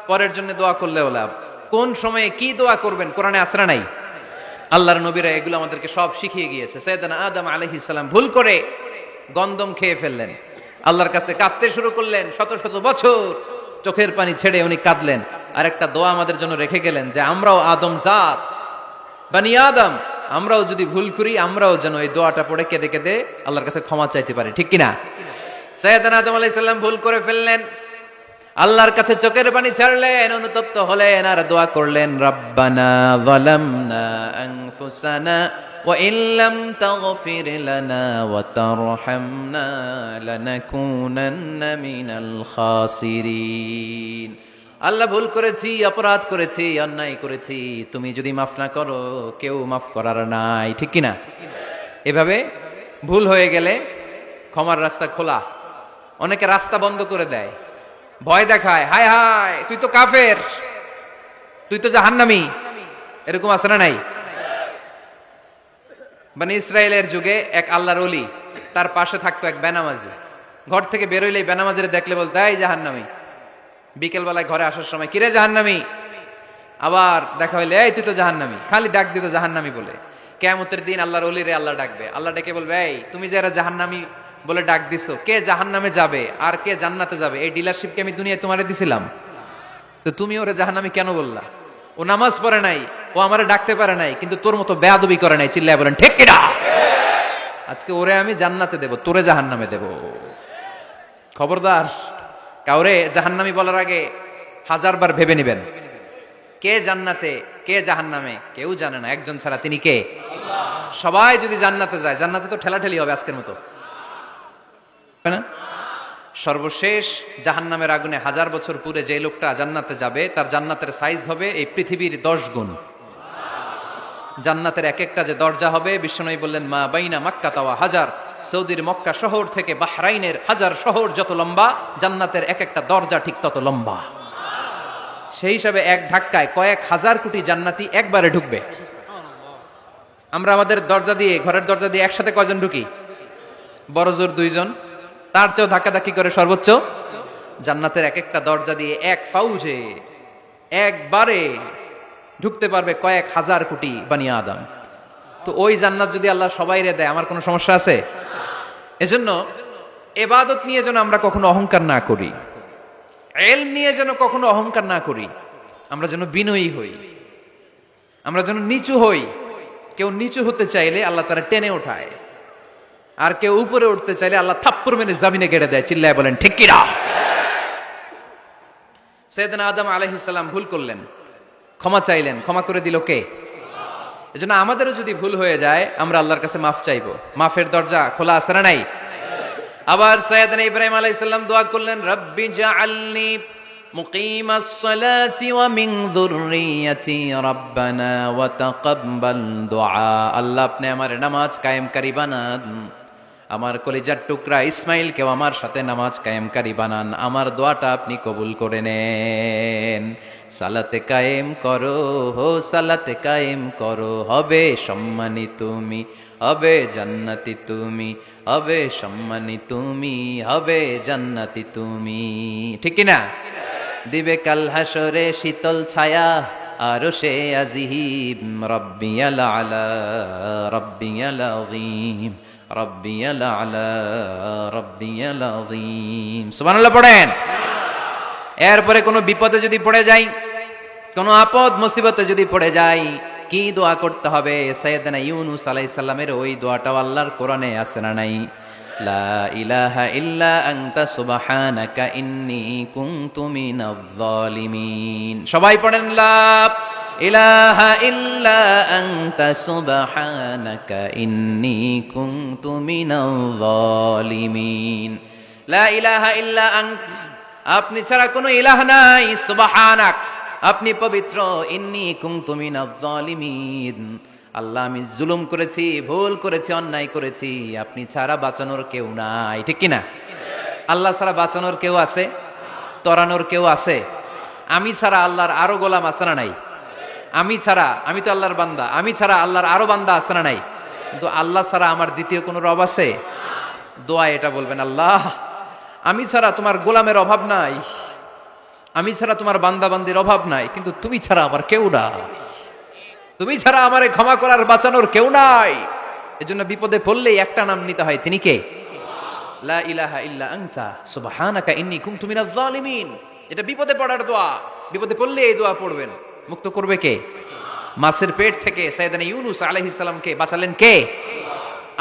পরের জন্য দোয়া করলেও লাভ। কোন সময়ে কি দোয়া করবেন কোরআনে আছে না নাই? আল্লাহর নবীরা এগুলো আমাদেরকে সব শিখিয়ে গিয়েছে। সাইয়েদনা আদম আলাইহিস সালাম ভুল করে গন্ধম খেয়ে ফেললেন, আল্লাহর কাছে কাঁদতে শুরু করলেন, শত শত বছর চোখের পানি ছেড়ে উনি কাঁদলেন। আর একটা দোয়া আমাদের জন্য রেখে গেলেন যে আমরাও আদম জাত, বানি আদম, আমরাও যদি ভুল করি আমরাও যেন এই দোয়াটা পড়ে কেঁদে কেঁদে আল্লাহর কাছে ক্ষমা চাইতে পারি, ঠিক কিনা? সাইয়েদনা আদম আলাইহিস সালাম ভুল করে ফেললেন, আল্লাহর কাছে চোখের পানি ছাড়লেন, অনুতপ্ত হলেন আর দোয়া করলেন, রব্বানা যালামনা আনফুসানা ওয়া ইল্লাম তাগফির লানা ওয়া তারহামনা লানাকুনান্না মিনাল খাসিরিন। আল্লাহ ভুল করেছি, অপরাধ করেছি, অন্যায় করেছি, তুমি যদি মাফ না করো কেউ মাফ করার নাই, ঠিক কিনা? এভাবে ভুল হয়ে গেলে ক্ষমার রাস্তা খোলা। অনেকে রাস্তা বন্ধ করে দেয়, ভয় দেখায়, হায় হায় তুই তো কাফের, তুই তো জাহান্নামী, এরকম আছে না নাই? বনি ইসরায়েলের যুগে এক আল্লাহর ওলি, তার পাশে থাকতো এক বেনামাজি। ঘর থেকে বেরোইলেই বেনামাজিরে দেখলে বলতো এই জাহান্নামী। বিকেল বেলায় ঘরে আসার সময় কিরে জাহান্নামী, আবার দেখা হইলে এই তুই তো জাহান্নামী, খালি ডাক দিত জাহান্নামী বলে। কিয়ামতের দিন আল্লাহর ওলিরে আল্লাহ ডাকবে, আল্লাহ ডেকে বলবে এই তুমি যারা জাহান্নামী বলে ডাক দিছো, কে জাহান্নামে যাবে আর কে জান্নাতে যাবে এই ডিলারশিপকে আমি দুনিয়ায় তোমারে দিছিলাম, তো তুমি ওরে জাহান্নামী কেন বললা? ও নামাজ পড়ে নাই, ও আমারে ডাকতে পারে নাই, কিন্তু তোর মতো বেয়াদবি করে নাই, চিল্লায় বলেন ঠিক কিনা? আজকে ওরে আমি জান্নাতে দেব, তোরে জাহান্নামে দেব। খবরদার, কাউরে জাহান্নামী বলার আগে 1000 বার ভেবে নেবেন। কে জান্নাতে কে জাহান্নামে কেউ জানে না, একজন ছাড়া, তিনি কে? সবাই যদি জান্নাতে যায়, জান্নাতে তো ঠেলাঠেলি হবে আজকের মতো, না? সর্বশেষ জাহান্নামের আগুনে 1000 বছর পুরে যে লোকটা জান্নাতে যাবে তার জান্নাতের সাইজ হবে এই পৃথিবীর 10 গুণ। জান্নাতের এক একটা যে দরজা হবে, বিশ্বনবী বললেন মা বাইনা মাক্কা তাওয়া হাজার, সৌদির মক্কা শহর থেকে বাহরাইনের 1000 শহর যত লম্বা, জান্নাতের এক একটা দরজা ঠিক তত লম্বা। সেই হিসাবে এক ধাক্কায় কয়েক হাজার কোটি জান্নাতি একবারে ঢুকবে। আমরা আমাদের দরজা দিয়ে, ঘরের দরজা দিয়ে একসাথে কয়জন ঢুকি? বড় জোর 2 জন, তার চেয়েও ধাক্কাধাক্কি করে সর্বোচ্চ। জান্নাতের এক একটা দরজা দিয়ে এক ফাউজে একবারে ঢুকতে পারবে কয়েক হাজার কোটি বানি আদম। তো ওই জান্নাত যদি আল্লাহ সবাইরে দেয়, আমার কোনো সমস্যা আছে? এজন্য ইবাদত নিয়ে যেন আমরা কখনো অহংকার না করি, ইলম নিয়ে যেন কখনো অহংকার না করি, আমরা যেন বিনয়ী হই, আমরা যেন নিচু হই। কেউ নিচু হতে চাইলে আল্লাহ তারা টেনে ওঠায়, আর কেউ উপরে উঠতে চাইলে আল্লাহ থাপ্পড় মেরে জমিনে গেড়ে দেয়, চিল্লায় বলেন ঠিক কিনা? সাইয়েদনা আদম আলাইহিস সালাম ভুল করলেন, ক্ষমা চাইলেন, ক্ষমা করে দিল কে? এজন্য আমাদেরও যদি ভুল হয়ে যায় আমরা আল্লাহর কাছে মাফ চাইবো, মাফের দরজা খোলা আছে না নাই? আবার সাইয়েদনা ইব্রাহিম আলাইহিস সালাম দোয়া করলেন, রব্বি জাআলনি মুকিমাস সালাতি ওয়া মিন যুররিয়াতি রাব্বানা ওয়া তাকাব্বাল দুআ। আল্লাহ আপনি আমার নামাজ কায়েমকারী বানান, আমার কলিজার টুকরা ইসমাইলকেও আমার সাথে নামাজ কায়েমকারী বানান, আমার দোয়াটা আপনি কবুল করে নেন। সালাতে কায়েম করো, হো সালাতে কায়েম করো, হবে সম্মানী তুমি, হবে জান্নাতি তুমি, হবে সম্মানী তুমি, হবে জান্নাতি তুমি, ঠিক না? দিবে কাল হাসরে শীতল ছায়া আরশে আজিম, রব্বিয়াল আলা রব্বিয়াল আযীম, রব্বিয়াল আলা রব্বিয়াল আযীম। সুবহানাল্লাহ পড়েন। এরপরে কোনো বিপদে যদি পড়ে যাই, কোনো আপদ মুসিবতে যদি পড়ে যাই, কি দোয়া করতে হবে? সাইয়েদনা ইউনূস আলাইহিস সালামের ওই দোয়াটাও আল্লাহর কোরআনে আছে না নাই? লা ইলাহা ইল্লা আনতা সুবহানাকা ইন্নী কুনতু মিনাজ জালিমিন। সবাই পড়েন লা ইলাহা ইল্লা আনতা সুবহানাকা ইন্নী কুনতু মিনাজ জালিমিন। লা ইলাহা ইল্লা আনত, আপনি ছাড়া কোনো ইলাহ নাই, সুবহানাক, আপনি পবিত্র, ইন্নী কুনতু মিনাজ জালিমিন, আল্লাহ আমি জুলুম করেছি, ভুল করেছি, অন্যায় করেছি, আপনি ছাড়া বাঁচানোর কেউ নাই, ঠিক কিনা? আল্লাহ ছাড়া বাঁচানোর কেউ আছে? তরানোর কেউ আছে? আমি ছাড়া আল্লাহর আরো গোলাম আছে না নাই? আমি ছাড়া, আমি তো আল্লাহর বান্দা, আমি ছাড়া আল্লাহর আরো বান্দা আছে না নাই? কিন্তু আল্লাহ ছাড়া আমার দ্বিতীয় কোনো রব আছে? দোয়া এটা বলবেন, আল্লাহ আমি ছাড়া তোমার গোলামের অভাব নাই, আমি ছাড়া তোমার বান্দা বান্দির অভাব নাই, কিন্তু তুমি ছাড়া আমার কেউ নাই, তুমি ছাড়া আমারে ক্ষমা করার বাঁচানোর কেউ নাই। এজন্য বিপদে পড়লেই একটা নাম নিতে হয়, তিনি কে? লা ইলাহা ইল্লা আনতা সুবহানাকা ইন্নী কুনতু মিনাজ জালিমিন। এটা বিপদে পড়ার দোয়া, বিপদে পড়লে এই দোয়া পড়বেন। মুক্ত করবে কে? মাছের পেট থেকে সাইয়েদনা ইউনূস আলাইহিস সালামকে বাঁচালেন কে?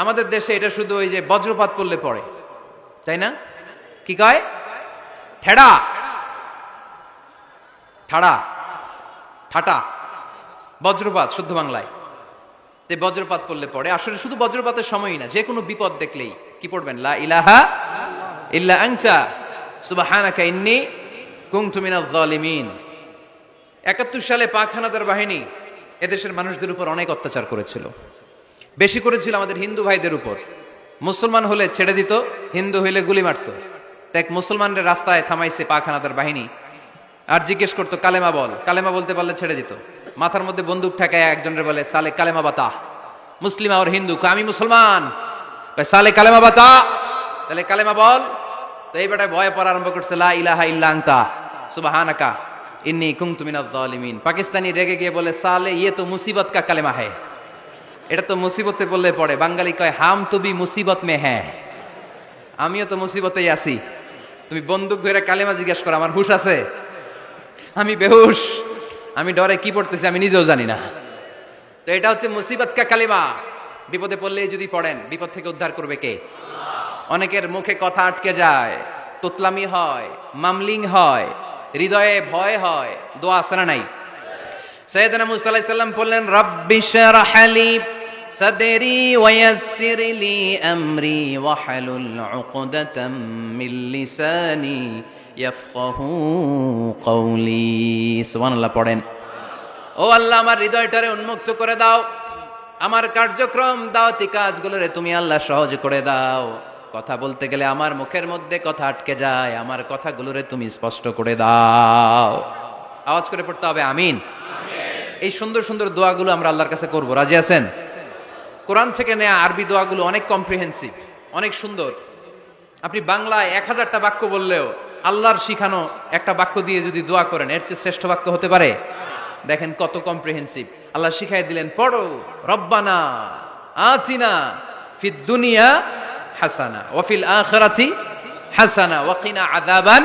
আমাদের দেশে এটা শুধু ওই যে বজ্রপাত পড়লে পড়ে, তাই না? কি কয়? ঠেড়া, ঠাড়া, ঠাটা, বজ্রপাত শুদ্ধ বাংলায়। যে বজ্রপাত পড়লে পড়ে, আসলে শুধু বজ্রপাতের সময়ই না, যে কোনো বিপদ দেখলেই কি পড়বেন? লা ইলাহা ইল্লা আনতা সুবহানাকা ইন্নী কুনতু মিনাজ জালিমিন। ৭১ সালে পাক হানাদার বাহিনী এদেশের মানুষদের উপর অনেক অত্যাচার করেছিল, বেশি করেছিল আমাদের হিন্দু ভাইদের উপর। মুসলমান হলে ছেড়ে দিত, হিন্দু হইলে গুলি মারত। এক মুসলমানদের রাস্তায় থামাইছে পাক হানাদার বাহিনী, আর জিজ্ঞেস করতো কালেমা বল, কালেমা বলতে পারলে ছেড়ে দিত। মাথার মধ্যে বন্দুক ঠেকায় একজনের বলে সালে কালেমা বাতা, মুসলিম আর হিন্দু, আমি মুসলমান, সালে কালেমা বাতা, তাহলে কালেমা বল। তো এই বেটায় ভয় পড়া আরম্ভ করছে, লা ইলাহা ইল্লা আনতা সুবহানাকা ইন্নী কুনতু মিনাজ জালিমিন। পাকিস্তানি রেগে গিয়ে বলে সালে ইয়ে তো মুসিবত কা কালেমা হ্যায়, এটা তো মুসিবতে বললে পড়ে। বাঙালি কয় হাম তো বি মুসিবত মে হ্যাঁ, আমিও তো মুসিবতেই আছি, তুমি বন্দুক ধরে কালেমা জিজ্ঞেস করো, আমার হুশ আছে? আমি বেহুশ, আমি ডরে কি পড়তেছি আমি নিজেও জানি না। তো এটা হচ্ছে মুসিবত কা কালিমা। বিপদে পড়লে যদি পড়েন, বিপদ থেকে উদ্ধার করবে কে? অনেকের মুখে কথা আটকে যায়, তোতলামি হয়, মামলিং হয়, হৃদয়ে ভয় হয়, দোয়া আছে না নাই? সাইয়েদনা মুসা আলাইহিস সালাম বললেন, রাব্বি শরহ লি সাদরি ওয়া ইয়াসসির লি আমরি ওয়াহলুল উকদাতাম মিন লিসানি ইয়াফকাহু কওলি। সুবহানাল্লাহ পড়েন। ও আল্লাহ, আমার হৃদয়টারে উন্মুক্ত করে দাও, আমার কার্যক্রম দাওয়াতি কাজগুলোরে তুমি আল্লাহ সহজ করে দাও। কথা বলতে গেলে আমার মুখের মধ্যে কথা আটকে যায়, আমার কথাগুলোরে তুমি স্পষ্ট করে দাও। আওয়াজ করে পড়তে হবে আমিন। এই সুন্দর সুন্দর দোয়াগুলো আমরা আল্লাহর কাছে করব, রাজি আছেন? কোরআন থেকে নেয়া আরবি দোয়াগুলো অনেক কম্প্রিহেন্সিভ, অনেক সুন্দর। আপনি বাংলায় ১০০০টা বাক্য বললেও আল্লাহর শিখানো একটা বাক্য দিয়ে যদি দোয়া করেন, এর চেয়ে শ্রেষ্ঠ বাক্য হতে পারে? দেখেন কত কম্প্রিহেন্সিভ। আল্লাহ শিখাই দিলেন, পড়ো রব্বানা আতিনা ফিদ দুনিয়া হাসানা ওয়া ফিল আখিরাতি হাসানা ওয়া কিনা আযাবান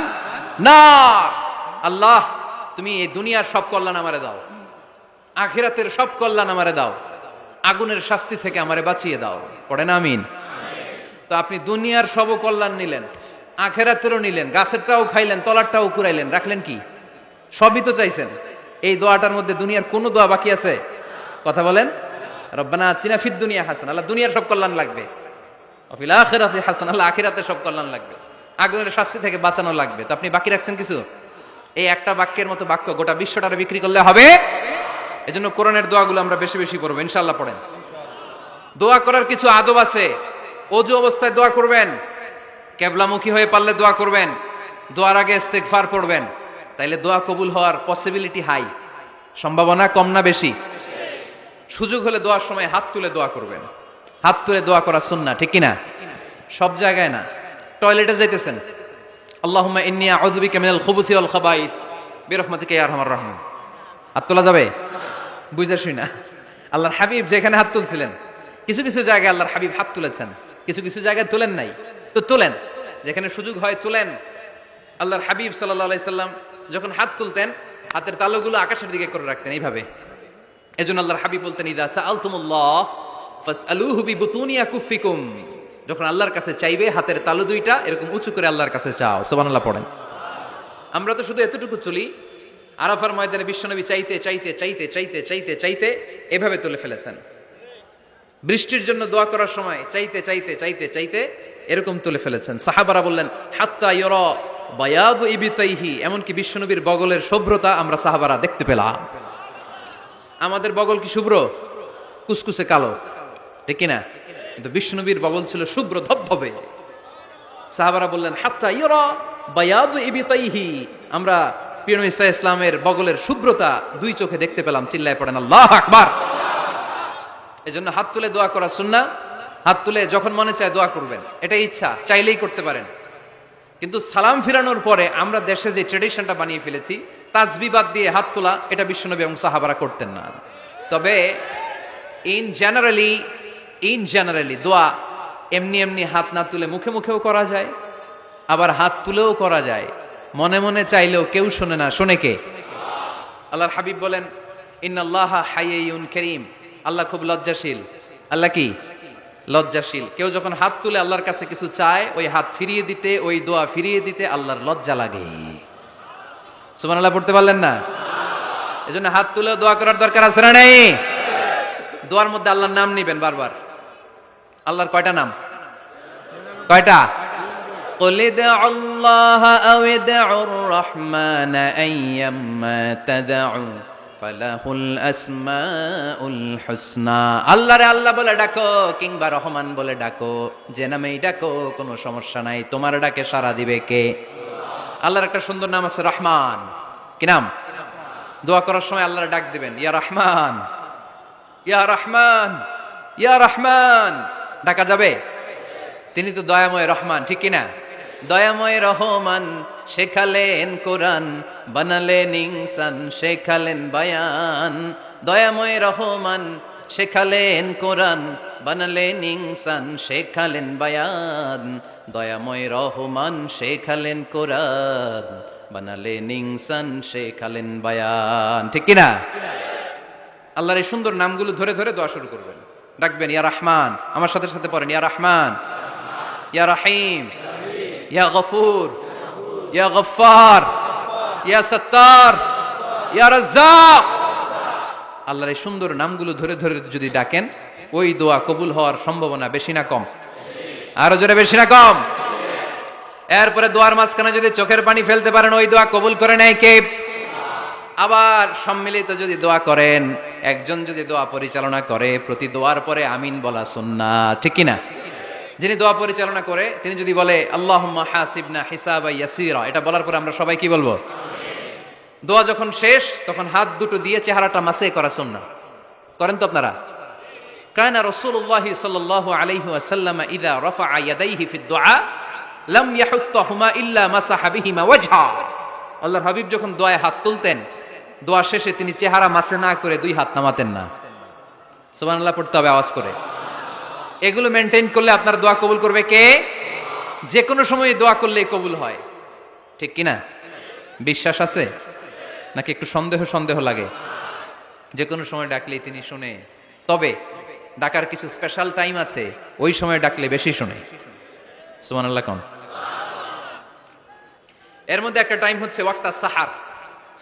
নার। আল্লাহ তুমি এই দুনিয়ার সব কল্যাণ আমারে দাও, আখিরাতের সব কল্যাণ আমারে দাও, আগুনের শাস্তি থেকে আমারে বাঁচিয়ে দাও। পড়েন আমিন। তো আপনি দুনিয়ার সব কল্যাণ নিলেন, আখিরাতেরও নিলেন, গাছেরটাও খাইলেন, তলারটাও কুড়াইলেন, রাখলেন কি? সবই তো চাইছেন। এই দোয়াটার মধ্যে দুনিয়ার কোন দোয়া বাকি আছে? কথা বলেন। রব্বানা আতিনা ফিদ দুনিয়া হাসানা, আল্লাহ দুনিয়ার সব কল্যাণ লাগবে। ওয়া ফিল আখিরাতি হাসানা, আল্লাহ আখিরাতের সব কল্যাণ লাগবে, আগুনের শাস্তি থেকে বাঁচানো লাগবে। তো আপনি বাকি রাখছেন কিছু? এই একটা বাক্যের মতো বাক্য গোটা বিশ্বটারে বিক্রি করলে হবে। এজন্য কোরআনের দোয়াগুলো আমরা বেশি বেশি পড়বো, ইনশাআল্লাহ। পড়েন। দোয়া করার কিছু আদব আছে। ওযু অবস্থায় দোয়া করবেন, কিবলামুখী হয়ে পারলে দোয়া করবেন, দোয়ার আগে ইস্তেগফার পড়বেন, তাইলে দোয়া কবুল হওয়ার পসিবিলিটি হাই, সম্ভাবনা কম না বেশি? সুযোগ হলে দোয়ার সময় হাত তুলে দোয়া করবেন, হাত তুলে দোয়া করা সুন্নাহ, ঠিক কিনা? সব জায়গায় না। টয়লেটে যাইতেছেন, আল্লাহুম্মা ইন্নী আউযু বিকা মিনাল খুবুসি ওয়াল খাবাইস বিরহমাতিকা ইয়া আরহামার রাহিম। হাত তোলা যাবে? বুঝা শুই না। আল্লাহর হাবিব যেখানে হাত তুলছিলেন, কিছু কিছু জায়গায় আল্লাহর হাবিব হাত তুলেছেন, কিছু কিছু জায়গায় তুলেন নাই। তো তুলেন, যেখানে সুযোগ হয় তুলেন। আল্লাহর হাবিব সাল্লাল্লাহু আলাইহি সাল্লাম যখন হাত তুলতেন, হাতের তালুগুলো আকাশের দিকে করে রাখতেন এইভাবে। এজন্য আল্লাহর হাবিব বলতেন, ইযা সাআলতুমুল্লাহ ফাসআলুহু বিবুতুনি আকুফিকুম। যখন আল্লাহর কাছে চাইবে, হাতের তালু দুইটা এরকম উঁচু করে আল্লাহর কাছে চাও। সুবহানাল্লাহ পড়েন। আমরা তো শুধু এতটুকু চলি। আরাফার ময়দানে বিশ্বনবী চাইতে চাইতে চাইতে চাইতে চাইতে চাইতে এভাবে তুলে ফেলেছেন। বৃষ্টির জন্য দোয়া করার সময় চাইতে চাইতে চাইতে চাইতে এরকম তুলে ফেলেছেন। সাহাবারা বললেন, হাত্তা ইয়রা বায়াদু ইবতাইহি, এমনকি বিশ্বনবীর বগলের শুভ্রতা আমরা সাহাবারা দেখতে পেলাম। আমাদের বগল কি শুভ্র? কুসকুসে কালো, ঠিক কিনা? কিন্তু বিশ্বনবীর বগল ছিল শুভ্র ধবধবে। সাহাবারা বললেন হাত্তা ইয়রা বায়াদু ইবিতাইহি, আমরা প্রিয় নবী সাল্লাল্লাহু আলাইহি ওয়াসাল্লামের বগলের শুভ্রতা দুই চোখে দেখতে পেলাম। চিল্লায় পড়েন আল্লাহু আকবার। এজন্য হাত তুলে দোয়া করা সুন্নাহ। হাত তুলে যখন মনে চায় দোয়া করবেন, এটা ইচ্ছা, চাইলেই করতে পারেন। কিন্তু সালাম ফিরানোর পরে আমরা দেশে যে ট্রেডিশনটা বানিয়ে ফেলেছি, তাসবিহ বাদ দিয়ে হাত তোলা, এটা বিশ্বনবী এবং সাহাবারা করতেন না। তবে ইন জেনারেলি দোয়া এমনি এমনি হাত না তুলে মুখে মুখেও করা যায়, আবার হাত তুলেও করা যায়। মনে মনে চাইলেও কেউ শোনে না, শোনে কে? আল্লাহর হাবিব বলেন ইন্নাল্লাহা হাইয়ুন কারীম, আল্লাহ খুব লজ্জাশীল। আল্লাহ কি? লজ্জাশীল। কেউ যখন হাত তুলে আল্লাহর কাছে কিছু চায়, ওই হাত ফিরিয়ে দিতে, ওই দোয়া ফিরিয়ে দিতে আল্লাহর লজ্জা লাগে। সুবহানাল্লাহ পড়তে পারলেন না? এজন্য হাত তুলে দোয়া করার দরকার আছে না নেই? দোয়ার মধ্যে আল্লাহর নাম নিবেন বারবার। আল্লাহর কয়টা নাম? কয়টা? قل ادعوا الله أو ادعوا الرحمن أيما تدعوا فله الأسماء الحسنى। আল্লাহরে আল্লাহ বলে ডাকো কিংবা রহমান বলে ডাকো, যে নামেই ডাকো কোনো সমস্যা নাই, তোমার ডাকে সাড়া দিবে কে? আল্লাহর একটা সুন্দর নাম আছে রহমান। কি নাম? দোয়া করার সময় আল্লাহর ডাক দিবেন, ইয়া রহমান, ইয়া রহমান, ইয়া রহমান। ডাকা যাবে? তিনি তো দয়াময় রহমান, ঠিক কিনা? দয়াময় রহমান শেখালেন কোরআন, বানালেন ইনসান, শেখালেন বায়ান। দয়াময় রহমান শেখালেন কোরআন, বানালেন ইনসান, শেখালেন বায়ান। দয়াময় রহমান শেখালেন কোরআন, বানালেন ইনসান, শেখালেন বায়ান, ঠিক কিনা? আল্লাহর এই সুন্দর নামগুলো ধরে ধরে দোয়া শুরু করবেন, ডাকবেন ইয়া রহমান। আমার সাথে সাথে পড়েন ইয়া রহমান, ইয়া রহিম, ইয়া গফুর, ইয়া গফফার, ইয়া সত্তার, ইয়া রাজ্জাক। আল্লাহর এই সুন্দর নামগুলো ধরে ধরে যদি ডাকেন, ওই দোয়া কবুল হওয়ার সম্ভাবনা বেশি না কম? আরো জোরে, বেশি না কম? এরপরে দোয়ার মাঝখানে যদি চোখের পানি ফেলতে পারেন, ওই দোয়া কবুল করে নেয় কে? আবার সম্মিলিত যদি দোয়া করেন, একজন যদি দোয়া পরিচালনা করে, প্রতি দোয়ার পরে আমিন বলা সুন্নাহ, ঠিক কিনা? যিনি দোয়া পরিচালনা করে তিনি যদি বলে আল্লাহুম্মা হাসিবনা হিসাবা ইয়াসিরা, এটা বলার পরে আমরা সবাই কি বলবো? দোয়া যখন শেষ তখন হাত দুটো দিয়ে চেহারাটা মাসে করা সুন্নাহ। করেন তো আপনারা? কানা রাসূলুল্লাহ সাল্লাল্লাহু আলাইহি ওয়াসাল্লাম ইযা রাফা'a ইয়াদাইহি ফিদ দুআ লাম ইয়াহুত্তাহুমা ইল্লা মাসাহা বিহিমা ওয়াজহা। আল্লাহর হাবিব যখন দোয়ায় হাত তুলতেন, দোয়া শেষে তিনি চেহারা মাসে না করে দুই হাত নামাতেন না। সুবহানাল্লাহ পড়তে হবে আওয়াজ করে। এগুলো মেনটেন করলে আপনার দোয়া কবুল করবে কে? যে কোনো সময় দোয়া করলে কবুল হয়, ঠিক কিনা? বিশ্বাস আছে নাকি একটু সন্দেহ সন্দেহ লাগে? যে কোনো সময় ডাকলেই তিনি শুনে, তবে ডাকার কিছু স্পেশাল টাইম আছে, ওই সময় ডাকলে বেশি শুনে। সুবহানাল্লাহ কোন? এর মধ্যে একটা টাইম হচ্ছে ওয়াক্তা সাহার,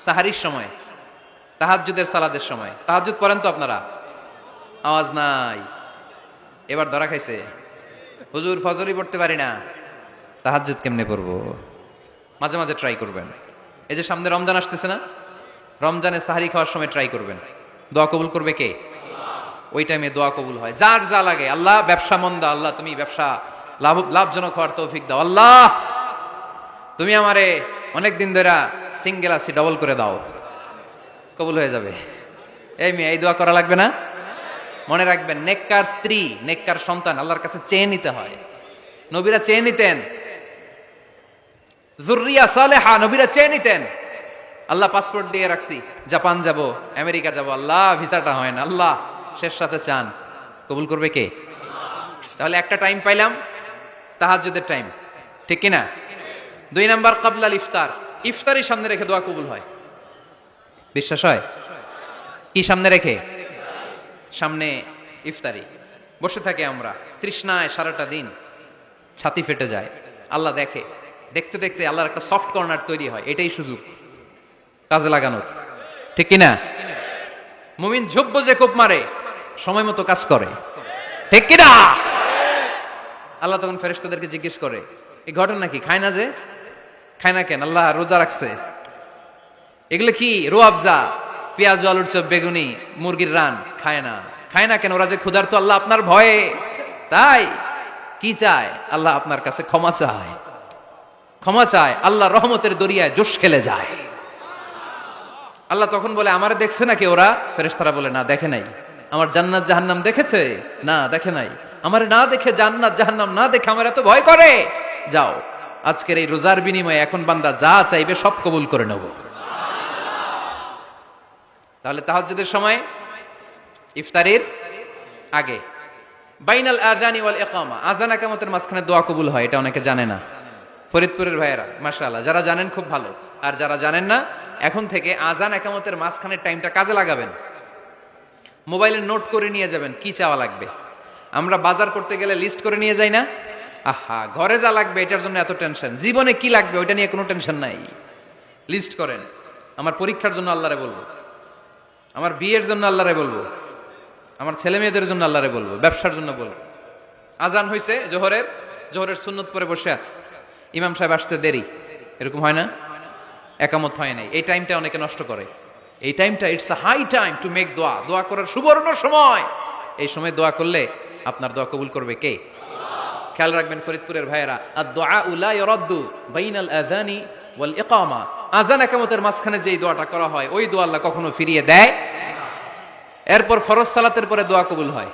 সাহারির সময়, তাহাজ্জুদের সালাদের সময়। তাহাজ্জুদ পড়েন তো আপনারা? আওয়াজ নাই। এবার ধরা খাইছে, হুজুর ফজরই পড়তে পারি না, তাহাজ্জুদ কেমনে পড়বো? মাঝে মাঝে ট্রাই করবেন। এই যে সামনে রমজান আসতেছে না, রমজানে সাহারি খাওয়ার সময় ট্রাই করবেন। দোয়া কবুল করবে কে? ওই টাইমে দোয়া কবুল হয়। যার যা লাগে, আল্লাহ ব্যবসা মন্দা, আল্লাহ তুমি ব্যবসা লাভজনক হওয়ার তৌফিক দাও, আল্লাহ তুমি আমারে অনেকদিন ধরে সিঙ্গেল আছি, ডবল করে দাও, কবুল হয়ে যাবে। এই মেয়ে, এই দোয়া করা লাগবে না? মনে রাখবেন, নেককার স্ত্রী, নেককার সন্তান আল্লাহর কাছে চেয়ে নিতে হয়। নবীরা চেয়ে নিতেন, যুররিয়া সালেহা নবীরা চেয়ে নিতেন। আল্লাহ পাসপোর্ট দিয়ে রাখছি, জাপান যাব, আমেরিকা যাব, আল্লাহ ভিসাটা হয় না, আল্লাহ শেষ সাথে চান, কবুল করবে কে? তাহলে একটা টাইম পাইলাম, তাহাজ্জুদের টাইম, ঠিক কিনা? 2 নাম্বার ক্বাবলাল ইফতার, ইফতারি সামনে রেখে দোয়া কবুল হয়। বিশ্বাস হয়? কি সামনে রেখে? সামনে ইফতারি। বসে থাকে আমরা তৃষ্ণায় সারাটা দিন, ছাতি ফেটে যায়। আল্লাহ দেখে, দেখতে দেখতে আল্লাহর একটা সফট কর্নার তৈরি হয়। এটাই সুযোগ কাজে লাগানোর, ঠিক কিনা? মুমিন ঝুব্ব যে কোপ মারে, সময় মতো কাজ করে, ঠিক কিনা? আল্লাহ তখন ফেরেশতাদেরকে জিজ্ঞেস করে, এই ঘটনা কি? খায় না যে? খায় না কেন? আল্লাহ রোজা রাখছে। এগুলো কি? রোয়াবজা, পেঁয়াজ, আলুর চপ, বেগুনি, মুরগির রান খায় না। খায় না কেন? ওরা যে ক্ষুধার্ত, আল্লাহ আপনার ভয়ে। তাই কি চায়? আল্লাহ আপনার কাছে ক্ষমা চায়, ক্ষমা চায়। আল্লাহ রহমতের দরিয়ায় জোশ খেলে যায়। আল্লাহ তখন বলে, আমারে দেখছে নাকি ওরা? ফেরেশতারা বলে, না দেখে নাই। আমার জান্নাত জাহান্নাম দেখেছে? না দেখে নাই। আমারে না দেখে, জান্নাত জাহান্নাম না দেখে আমার এত ভয় করে? যাও, আজকের এই রোজার বিনিময়ে এখন বান্দা যা চাইবে সব কবুল করে নেব। তাহলে তাহাজ্জুদের সময় ইফতারের আগে বাইনাল আযানি ওয়াল ইকামা, আযান ইকামতের মাঝখানে দোয়া কবুল হয়, এটা অনেকে জানে না। ফরিদপুরের ভাইয়েরা মাশাআল্লাহ, যারা জানেন খুব ভালো, আর যারা জানেন না এখন থেকে আযান ইকামতের মাঝখানের টাইমটা কাজে লাগাবেন। মোবাইলে নোট করে নিয়ে যাবেন কি চাওয়া লাগবে। আমরা বাজার করতে গেলে লিস্ট করে নিয়ে যাই না? আহা, ঘরে যা লাগবে এটার জন্য এত টেনশন, জীবনে কি লাগবে ওইটা নিয়ে কোনো টেনশন নাই। লিস্ট করেন। আমার পরীক্ষার জন্য আল্লাহরে বলবো, আমার বিয়ের জন্য আল্লাহরে বলবো, আমার ছেলে মেয়েদের জন্য আল্লাহরে বলবো, ব্যবসার জন্য বলবো। আজান হয়েছে জোহরের সুন্নত পরে বসে আছে, ইমাম সাহেব আসতে দেরি, এরকম হয় না? একামত হয় নাই, এই টাইমটা অনেকে নষ্ট করে। এই টাইমটা it's a high time to make দোয়া, দোয়া করার সুবর্ণ সময়। এই সময় দোয়া করলে আপনার দোয়া কবুল করবে কে? খেয়াল রাখবেন ফরিদপুরের ভাইয়েরা, আদ-দুআ লা ইউরাদ্দু বাইনাল আযানি ওয়াল ইকামা, আযান ইকামতের মাঝখানে যেই দোয়াটা করা হয় ওই দোয়া আল্লাহ কখনো ফিরিয়ে দেয়। এরপর ফরজ সালাতের পরে দোয়া কবুল হয়,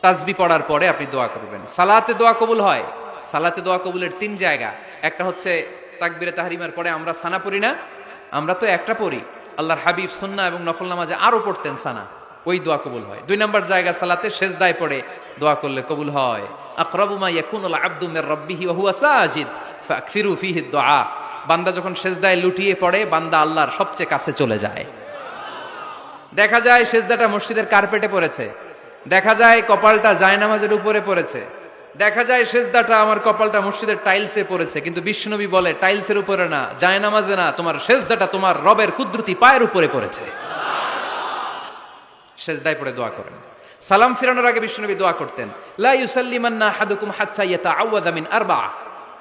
তাসবিহ পড়ার পরে আপনি দোয়া করবেন। সালাতে দোয়া কবুল হয়, সালাতে দোয়া কবুলের 3 জায়গা। একটা হচ্ছে তাকবীরে তাহরিমার পরে আমরা সানা পড়ি না? আমরা তো একটা পড়ি, আল্লাহর হাবিব সুন্নাহ এবং নফল নামাজে আরো পড়তেন সানা, ওই দোয়া কবুল হয়। 2 নম্বর জায়গা সালাতে সেজদায় পড়ে দোয়া করলে কবুল হয়। আকরাবু মা ইয়াকুনুল আবদু মির রাব্বিহি ওয়া হুয়া সাজিদ ফাকসিরু ফীহি দুআ, বান্দা যখন সেজদায় লুটিয়ে পড়ে বান্দা আল্লাহর সবচেয়ে কাছে চলে যায়। দেখা যায় সেজদাটা মসজিদের কার্পেটে পড়েছে, দেখা যায় কপালটা জায়নামাজের উপরে পড়েছে, দেখা যায় সেজদাটা আমার কপালটা মসজিদের টাইলসে পড়েছে, কিন্তু বিশ্বনবী বলে টাইলসের উপরে না, জায়নামাজে না, তোমার সেজদাটা তোমার রবের কুদরতি পায়ের উপরে পড়েছে। সেজদায় পড়ে দোয়া করেন। সালাম ফিরানোর আগে বিশ্বনবী দোয়া করতেন, লা ইউসাল্লিমান্না আহাদুকুম হাত্তা ইয়াতাআওয়াযা মিন আরবা'a।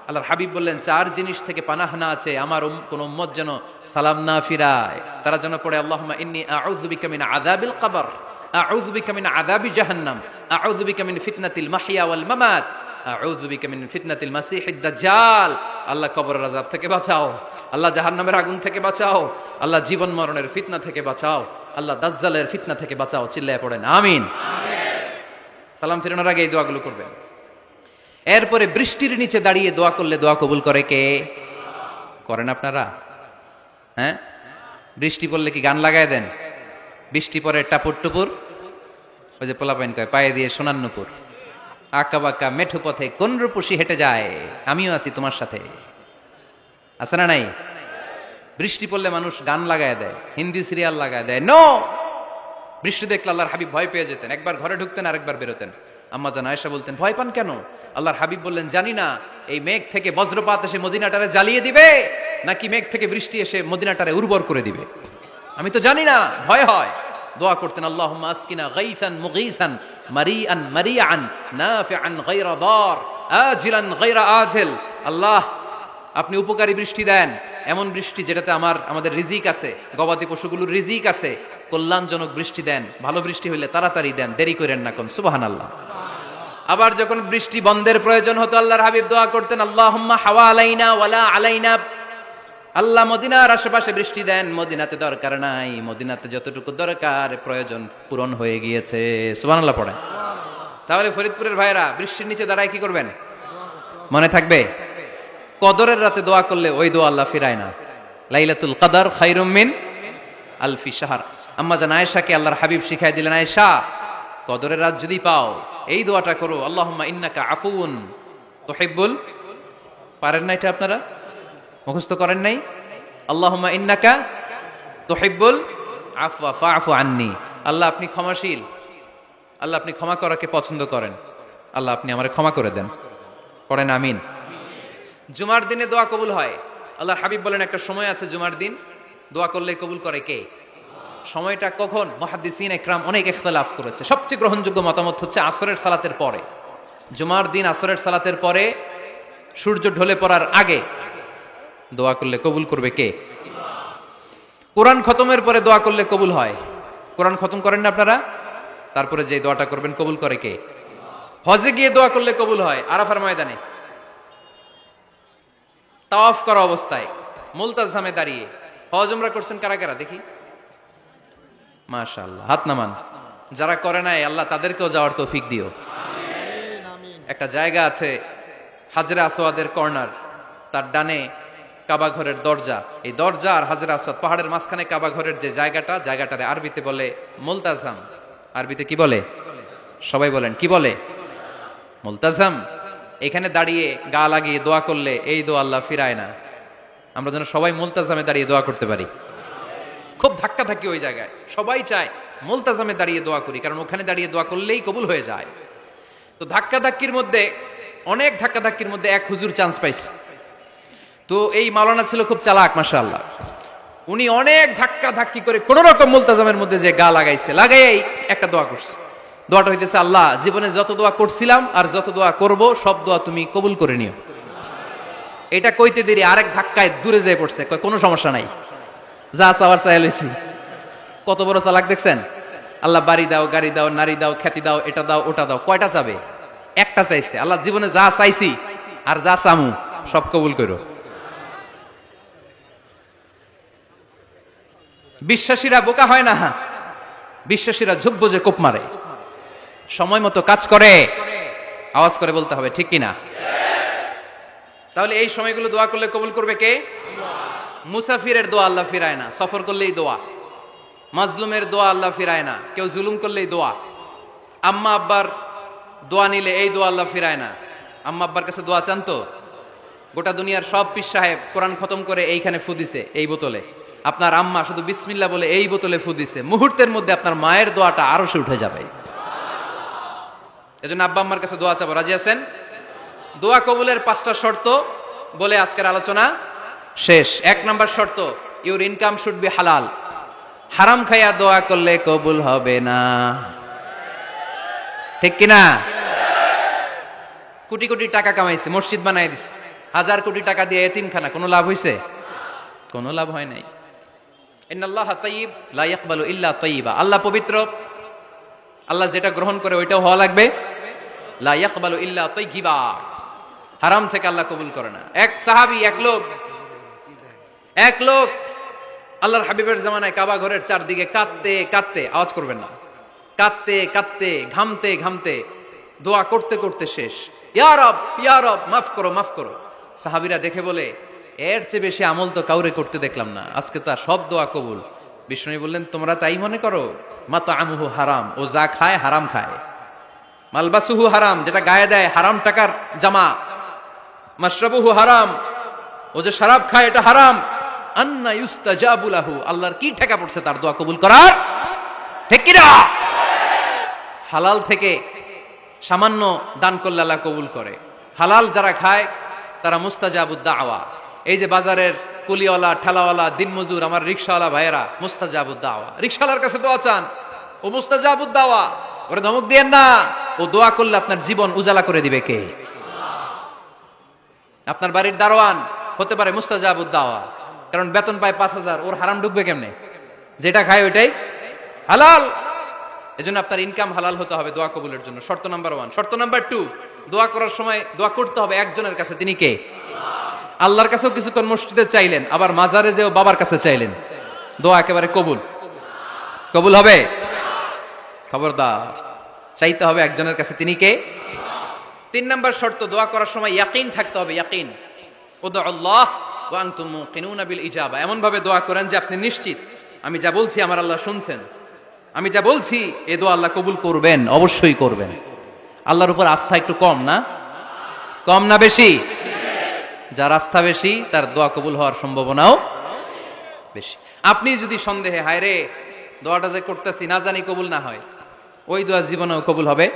আল্লাহর হাবিব বললেন 4 জিনিস থেকে পানাহ না আছে আমার কোন উম্মত যেন সালাম না ফিরায়। তারা যেন পড়ে, আল্লাহুম্মা ইন্নী আউযু বিকা মিন আযাবিল কবর, আউযু বিকা মিন আযাবি জাহান্নাম, আউযু বিকা মিন ফিতনাতিল মাহইয়া ওয়াল মামাত, আউযু বিকা মিন ফিতনাতিল মাসিহিদ দাজ্জাল। আল্লাহ কবরের আযাব থেকে বাঁচাও, আল্লাহ জাহান্নামের আগুন থেকে বাঁচাও, আল্লাহ জীবন মরণের ফিতনা থেকে বাঁচাও, আল্লাহ দাজ্জালের ফিতনা থেকে বাঁচাও। চিল্লায়ে পড়েন আমিন। সালাম ফিরানোর আগে এই দোয়াগুলো করবেন। এরপরে বৃষ্টির নিচে দাঁড়িয়ে দোয়া করলে দোয়া কবুল করে কে? করেন আপনারা? হ্যাঁ, বৃষ্টি পড়লে কি গান লাগায় দেন? বৃষ্টি পরে টাপুর টুপুর, ওই যে পোলাপাইন কয় পায়ে দিয়ে সোনার নুপুর, আঁকা বাঁকা মেঠু পথে কোন রূপসী হেঁটে যায়, আমিও আছি তোমার সাথে, আছে না নাই? বৃষ্টি পড়লে মানুষ গান লাগায় দেয়, হিন্দি সিরিয়াল লাগায় দেয়। নো, বৃষ্টি দেখলে আল্লাহর হাবিব ভয় পেয়ে যেতেন, একবার ঘরে ঢুকতেন আরেকবার বেরোতেন। আম্মা জান আয়েশা বলতেন, ভয় পান কেন? আল্লাহর হাবিব বললেন, জানি না এই মেঘ থেকে বজ্রপাত এসে মদিনাটারে জ্বালিয়ে দিবে নাকি মেঘ থেকে বৃষ্টি এসে মদিনাটারে উর্বর করে দিবে, আমি তো জানি না, ভয় হয়। দোয়া করতেন, আল্লাহুম্মা আসকিনা গাইসান মুগীসান মারিআন মারিআন নাফিআন গায়রা দার আজিলান গায়রা আজিল। আল্লাহ, আপনি উপকারী বৃষ্টি দেন, এমন বৃষ্টি যেটাতে আমাদের রিজিক আছে, গবাদি পশুগুলোর রিজিক আছে, কল্যাণজনক বৃষ্টি দেন, ভালো বৃষ্টি হইলে তাড়াতাড়ি দেন, দেরি করেন না কোন। সুবহানাল্লাহ। আবার যখন বৃষ্টি বন্ধের প্রয়োজন হতো আল্লাহর হাবিব দোয়া করতেন, আল্লাহুম্মা হাওয়া আলাইনা ওয়ালা আলাইনা। আল্লাহ মদিনার আশেপাশে বৃষ্টি দেন, মদিনাতে দরকার নাই, মদিনাতে যতটুকু দরকার প্রয়োজন পূরণ হয়ে গিয়েছে। সুবহানাল্লাহ পড়েন। তাহলে ফরিদপুরের ভাইরা বৃষ্টির নিচে দাঁড়ায় কি করবেন? মনে থাকবে, কদরের রাতে দোয়া করলে ওই দোয়া আল্লাহ ফিরায় না। লাইলাতুল কদর খায়রুম মিন আলফি শাহর। আম্মা জান আয়েশাকে আল্লাহর হাবিব শিখাই দিলেন, আয়েশা কদরের রাত যদি পাও এই দোয়াটা করো, আল্লাহুম্মা ইন্নাকা আফুউন তুহিব্বুল, পারেন না এটা আপনারা? মুখস্থ করেন নাই? আল্লাহুম্মা ইন্নাকা তুহিব্বুল আফওয়া ফাআফু আন্নি। আল্লাহ আপনি ক্ষমাশীল, আল্লাহ আপনি ক্ষমা করাকে পছন্দ করেন, আল্লাহ আপনি আমারে ক্ষমা করে দেন। পড়েন আমিন। জুমার দিনে দোয়া কবুল হয়। আল্লাহর হাবিব বলেন একটা সময় আছে জুমার দিন দোয়া করলে কবুল করে কে? সময়টা কখন? মুহাদ্দিসিন ইকরাম অনেক ইখতিলাফ করেছে। সবচেয়ে গ্রহণযোগ্য মতামত হচ্ছে আসরের সালাতের পরে। জুমার দিন আসরের সালাতের পরে সূর্য ঢলে পড়ার আগে দোয়া করলে কবুল করবে কে? কোরআন খতমের পরে দোয়া করলে কবুল হয়। কোরআন খতম করেন না আপনারা? তারপরে যে দোয়াটা করবেন কবুল করে কে? হজে গিয়ে দোয়া করলে কবুল হয় আরাফার ময়দানে, তাওয়াফ করা অবস্থায়, মুলতাজামে দাঁড়িয়ে। হজ উমরা করছেন কারা কারা দেখি? মাশাআল্লাহ, হাত নামান। যারা করে নাই আল্লাহ তাদেরকেও যাওয়ার তৌফিক দিও। একটা জায়গা আছে হাজরে আসওয়াদের কর্নার, তার ডানে কাবা ঘরের দরজা, এই দরজা আর হাজরে আসওয়াদ পাহাড়ের মাঝখানে কাবা ঘরের যে জায়গাটারে আরবিতে বলে মুলতাজাম। আরবিতে কি বলে? সবাই বলেন, কি বলে? মুলতাজাম। এখানে দাঁড়িয়ে গা লাগিয়ে দোয়া করলে এই দোয়া আল্লাহ ফিরায় না। আমরা যেন সবাই মুলতাজামে দাঁড়িয়ে দোয়া করতে পারি। খুব ধাক্কা ধাক্কি ওই জায়গায়, সবাই চায় মুলতাজামে দাঁড়িয়ে দোয়া করি, কারণ ওখানে দাঁড়িয়ে দোয়া করলেই কবুল হয়ে যায়। তো ধাক্কা ধাক্কির মধ্যে, অনেক ধাক্কা ধাক্কির মধ্যে এক হুজুর চান্স পাইছে। তো এই মাওলানা ছিল খুব চালাক, মাশাআল্লাহ। উনি অনেক ধাক্কা ধাক্কি করে কোন রকম মুলতাজামের মধ্যে যে গা লাগাইছে, লাগাই একটা দোয়া করছে। দোয়াটা হইতেছে, আল্লাহ জীবনে যত দোয়া করছিলাম আর যত দোয়া করব সব দোয়া তুমি কবুল করে নিও। এটা কইতে দেরি আরেক ধাক্কায় দূরে যেয়ে পড়ছে, কয় কোনো সমস্যা নাই, যা চাওয়ার চাই লইছি। কত বড় চালাক দেখছেন? আল্লাহ বাড়ি দাও, গাড়ি দাও, নারী দাও, খ্যাতি দাও, এটা দাও, ওটা দাও। কয়টা চাবে? একটা চাইছে। আল্লাহ জীবনে যা চাইছি আর যা চামু সব কবুল করো। বিশ্বাসীরা বোকা হয় না, বিশ্বাসীরা ঝুঁকবো যে কোপ মারে। সময় মতো কাজ করে, আওয়াজ করে বলতে হবে ঠিক কিনা? তাহলে এই সময়গুলো দোয়া করলে কবুল করবে কে? মুসাফিরের দোয়া আল্লাহ ফিরায় না, সফর করলেই দোয়া। মাজলুমের দোয়া আল্লাহ ফিরায় না, কেউ জুলুম করলেই দোয়া। আম্মা আব্বার দোয়া নিলে এই দোয়া আল্লাহ ফিরায় না। আম্মা আব্বার কাছে দোয়া চান তো? গোটা দুনিয়ার সব পীর সাহেব কোরআন খতম করে এইখানে ফু দিছে এই বোতলে, আপনার আম্মা শুধু বিসমিল্লাহ বলে এই বোতলে ফু দিছে, মুহূর্তের মধ্যে আপনার মায়ের দোয়াটা আরশে উঠে যাবে। এজন্য আব্বা আম্মার কাছে দোয়া চাবো, রাজি আছেন? দোয়া কবুলের 5টা শর্ত বলে আজকের আলোচনা শেষ। 1 নাম্বার শর্ত, ইউর ইনকাম শুড বি হালাল। হারাম খাইয়া দোয়া করলে কবুল হবে না, ঠিক কিনা? কোটি কোটি টাকা কামাইছে, মসজিদ বানাই দিছে, 1000 কোটি টাকা দিয়ে এতিমখানা, কোনো লাভ হইছে? কোনো লাভ হয় নাই। ইন্নাল্লাহা তাইয়্যিব লা ইয়াকবালু ইল্লা তাইয়্যিবা। আল্লাহ পবিত্র, আল্লাহ যেটা গ্রহণ করে ওইটাও হওয়া লাগবে। লা ইয়াকবালু ইল্লা তাইয়্যিবা, হারাম থেকে আল্লাহ কবুল করে না। এক সাহাবী, এক লোক আল্লাহর হাবিবের জামানায় কাবা ঘরের চারদিকে কাঁদতে কাঁদতে, আওয়াজ করবেন না, কাঁদতে কাঁদতে, ঘামতে ঘামতে, দোয়া করতে করতে শেষ। ইয়া রব, ইয়া রব, মাফ করো, মাফ করো। সাহাবীরা দেখে বলে, এর চেয়ে বেশি আমল তো কাউরে করতে দেখলাম না, আজকে তার সব দোয়া কবুল। বিষ্ণু বললেন, তোমরা তাই মনে করো? মাতাআমুহু হারাম, ও যা খায় হারাম খায়। মালবাসুহু হারাম, যেটা গায়ে দেয় হারাম টাকার জামা। মাশরাবুহু হারাম, ও যে শরাব খায় এটা হারাম। আন্না ইউস্তাজাবু লাহু, আল্লাহর কি ঠেকা পড়ছে তার দোয়া কবুল করার? ঠিক কি না? হালাল থেকে সামান্য দান করলে আল্লাহ কবুল করে। হালাল যারা খায় তারা মুস্তাজাবুদ দাওয়া। এই যে বাজারের কুলিওয়ালা, ঠেলাওয়ালা, দিনমজুর, আমার রিকশাওয়ালা ভাইয়েরা, মুস্তাজাবুদ দাওয়া। রিকশাওয়ালার কাছে দোয়া চান, ও মুস্তাজাবুদ দাওয়া। ওরে ধমক দিয়েন না, ও দোয়া করলে আপনার জীবন উজালা করে দিবে কে? আপনার বাড়ির দারোয়ান হতে পারে মুস্তাজাবুদ দাওয়া, কারণ বেতন পায় 5000, ওর হারাম ঢুকবে কেমনে? যেটা খায় ওইটাই হালাল। এজন্য আপনার ইনকাম হালাল হতে হবে দোয়া কবুলের জন্য। শর্ত নাম্বার 1। শর্ত নাম্বার 2, দোয়া করার সময় দোয়া করতে হবে একজনের কাছে, তিনি কে? আল্লাহর কাছেও কিছুক্ষণ মসজিদে চাইলেন, আবার মাজারে যেও বাবার কাছে চাইলেন, দোয়া একেবারে কবুল। কবুল হবে? খবরদার, চাইতে হবে একজনের কাছে, তিনি কে? 3 নাম্বার শর্ত, দোয়া করার সময় ইয়াকিন থাকতে হবে। ইয়াকিন, উদউল্লাহ ওয়া আনতুম মুকিনুনা বিল ইজাবা। এমন ভাবে দোয়া করেন যে আপনি নিশ্চিত, আমি যা বলছি আমার আল্লাহ শুনছেন, আমি যা বলছি এ দোয়া আল্লাহ কবুল করবেন, অবশ্যই করবেন। আল্লাহর উপর আস্থা একটু কম না? কম না বেশি? যার আস্থা বেশি তার দোয়া কবুল হওয়ার সম্ভাবনাও বেশি। আপনি যদি সন্দেহে, হায় রে দোয়াটা যে করতেছি না জানি কবুল না হয়, ওই দোয়া জীবনেও কবুল হবে।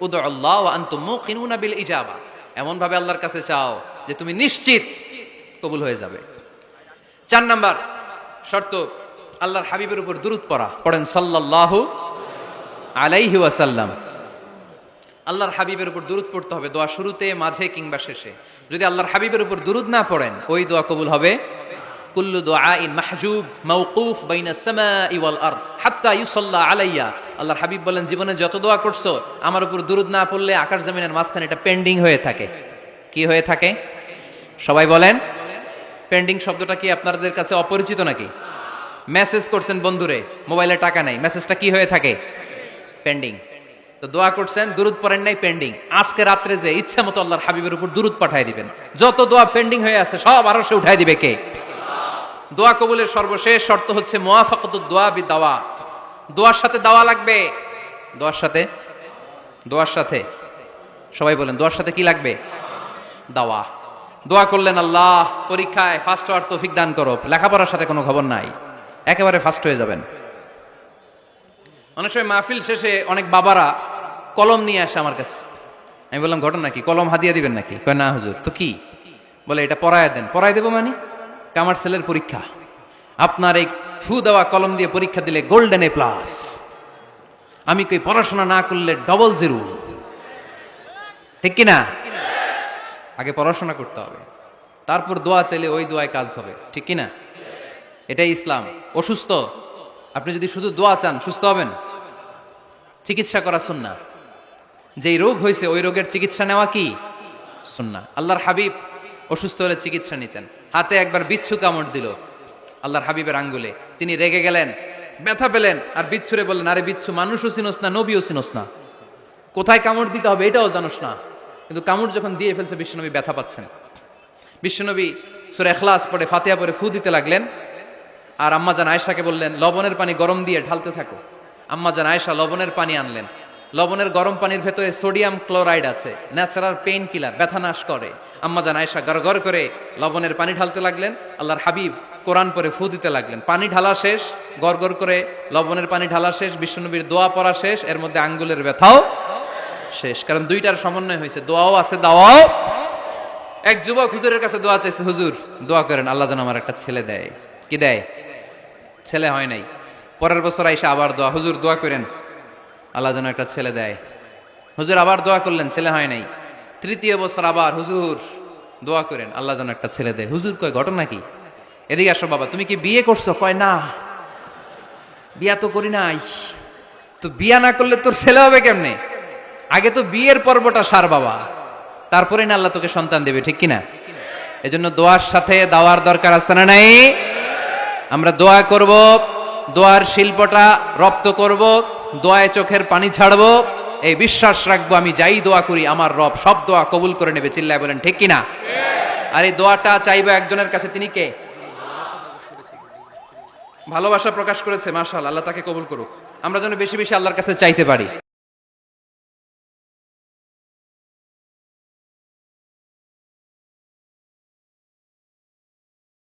উদউল্লাহ ওয়া আনতুম মুকিনুনা বিল ইজাবা, এমন ভাবে আল্লাহর কাছে চাও যে তুমি নিশ্চিত কবুল হয়ে যাবে। 4 নাম্বার শর্ত, আল্লাহর হাবিবের উপর দুরূদ পড়া। পড়েন সাল্লাল্লাহু আলাইহি ওয়াসাল্লাম। আল্লাহর হাবিবের উপর দুরূদ পড়তে হবে দোয়া শুরুতে, মাঝে কিংবা শেষে। যদি আল্লাহর হাবিবের উপর দুরূদ না পড়েন ওই দোয়া কবুল হবে কুল্লু দুআইন মাহজুব মাওকুফ বাইনা সামাই ওয়াল আরদ হাত্তা ইউসাল্লা আলাইয়া। আল্লাহর হাবিব বলেন, জীবনে যত দোয়া করছো আমার উপর দুরূদ না পড়লে আকাশ জমিনের মাঝখানে এটা পেন্ডিং হয়ে থাকে। কি হয়ে থাকে? সবাই বলেন। পেন্ডিং শব্দটা কি আপনাদের কাছে অপরিচিত নাকি? মেসেজ করছেন বন্ধুরে, মোবাইলে টাকা নাই, মেসেজটা কি হয়ে থাকে? পেন্ডিং। তো দোয়া করছেন, দুরূদ পড়েন নাই, পেন্ডিং। আজকে রাত্রে যে ইচ্ছা মতো আল্লাহর হাবিবের উপর দুরূদ পাঠিয়ে দিবেন, যত দোয়া পেন্ডিং হয়ে আছে সব আরো সে উঠাই দিবে কে? দোয়া কবুলের সর্বশেষ শর্ত হচ্ছে মুওয়াফাকাতুদ দোয়া বিদাওয়া। দোয়ার সাথে দাওয়া লাগবে। দোয়ার সাথে সবাই বলেন, দোয়ার সাথে কি লাগবে? দাওয়া। দোয়া করলেন, আল্লাহ পরীক্ষায় ফার্স্ট হওয়ার তৌফিক দান করো। লেখাপড়ার সাথে কোনো খবর নাই, একেবারে ফার্স্ট হয়ে যাবেন। অনেক সময় মাহফিল শেষে অনেক বাবারা কলম নিয়ে আসে আমার কাছে। আমি বললাম, ঘটনা কি? কলম হাদিয়া দিবেন নাকি? কয় না হুজুর। তো কি? বলে, এটা পড়ায় দেন। পড়ায় দেবো মানে? আমার ছেলের পরীক্ষা, আপনার এই ফু দেওয়া কলম দিয়ে পরীক্ষা দিলে গোল্ডেন A+। আমি কই, পড়াশোনা না করলে ডবল জিরো। ঠিক কিনা? আগে পড়াশোনা করতে হবে, তারপর দোয়া চাইলে ওই দোয়ায় কাজ হবে। ঠিক কিনা? এটাই ইসলাম। অসুস্থ, আপনি যদি শুধু দোয়া চান সুস্থ হবেন? চিকিৎসা করা সুন্নাহ। যেই রোগ হয়েছে ওই রোগের চিকিৎসা নেওয়া কি সুন্নাহ। আল্লাহর হাবিব অসুস্থ হলে চিকিৎসা নিতেন। হাতে একবার বিচ্ছু কামড় দিল আল্লাহর হাবিবের আঙ্গুলে, তিনি রেগে গেলেন, ব্যথা পেলেন, আর বিচ্ছুরে বললেন, আরে বিচ্ছু, মানুষও চিনোস না, নবীও চিনোস না, কোথায় কামড় দিতে হবে এটাও জানোস না। কিন্তু কামড় যখন দিয়ে ফেলছে, বিশ্বনবী ব্যথা পাচ্ছেন। বিশ্বনবী সূরা ইখলাস পড়ে, ফাতিহা পড়ে ফু দিতে লাগলেন। আর আম্মাজান আয়েশাকে বললেন, লবণের পানি গরম দিয়ে ঢালতে থাকো। আম্মাজান আয়েশা লবণের পানি আনলেন। লবণের গরম পানির ভেতরে সোডিয়াম ক্লোরাইড আছে, ন্যাচারাল পেইন কিলার, ব্যথা নাশ করে। আম্মাজান আয়েশা গড়গড় করে লবণের পানি ঢালতে লাগলেন। আল্লাহর হাবিব কোরআন পড়ে ফু দিতে লাগলেন। পানি ঢালা শেষ, গড়গড় করে লবণের পানি ঢালা শেষ, বিশ্বনবীর দোয়া পড়া শেষ, এর মধ্যে আঙ্গুলের ব্যথাও শেষ। কারণ দুইটার সমন্বয় হয়েছে, দোয়াও আছে, দাওয়াও। এক যুবক হুজুরের কাছে দোয়া চাইছে, হুজুর দোয়া করেন আল্লাহ যেন আমার একটা ছেলে দেয়। কি দেয়? ছেলে হয় নাই। পরের বছর আইসা আবার দোয়া, হুজুর দোয়া করেন আল্লাহ যেন একটা ছেলে দেয়। হুজুর আবার দোয়া করলেন, ছেলে হয় নাই। তৃতীয় বছর আবার, হুজুর দোয়া করেন আল্লাহ যেন একটা ছেলে দেয়। হুজুর কয়, ঘটনা কি? এদিকে আসো বাবা, তুমি কি বিয়ে করছো? কয় না, বিয়া তো করি নাই। তো বিয়া না করলে তোর ছেলে হবে কেমনে? আগে তো বিয়ের পর্বটা সার বাবা, তারপরে না আল্লাহ তোকে সন্তান দেবে। ঠিক কিনা? এজন্য দোয়ার সাথে দাওয়ার দরকার আছে না নাই? আমরা দোয়া করব, দোয়ার শিল্পটা রপ্ত করব, দোয়ায় চোখের পানি ছাড়বো, এই বিশ্বাস রাখবো আমি যাই দোয়া করি আমার রব সব দোয়া কবুল করে নেবে। চিল্লায় বলেন ঠিক কিনা? আর এই দোয়াটা চাইবো একজনের কাছে, তিনি কে? ভালোবাসা প্রকাশ করেছে, মাশাআল্লাহ, আল্লাহ তাকে কবুল করুক। আমরা যেন বেশি বেশি আল্লাহর কাছে চাইতে পারি।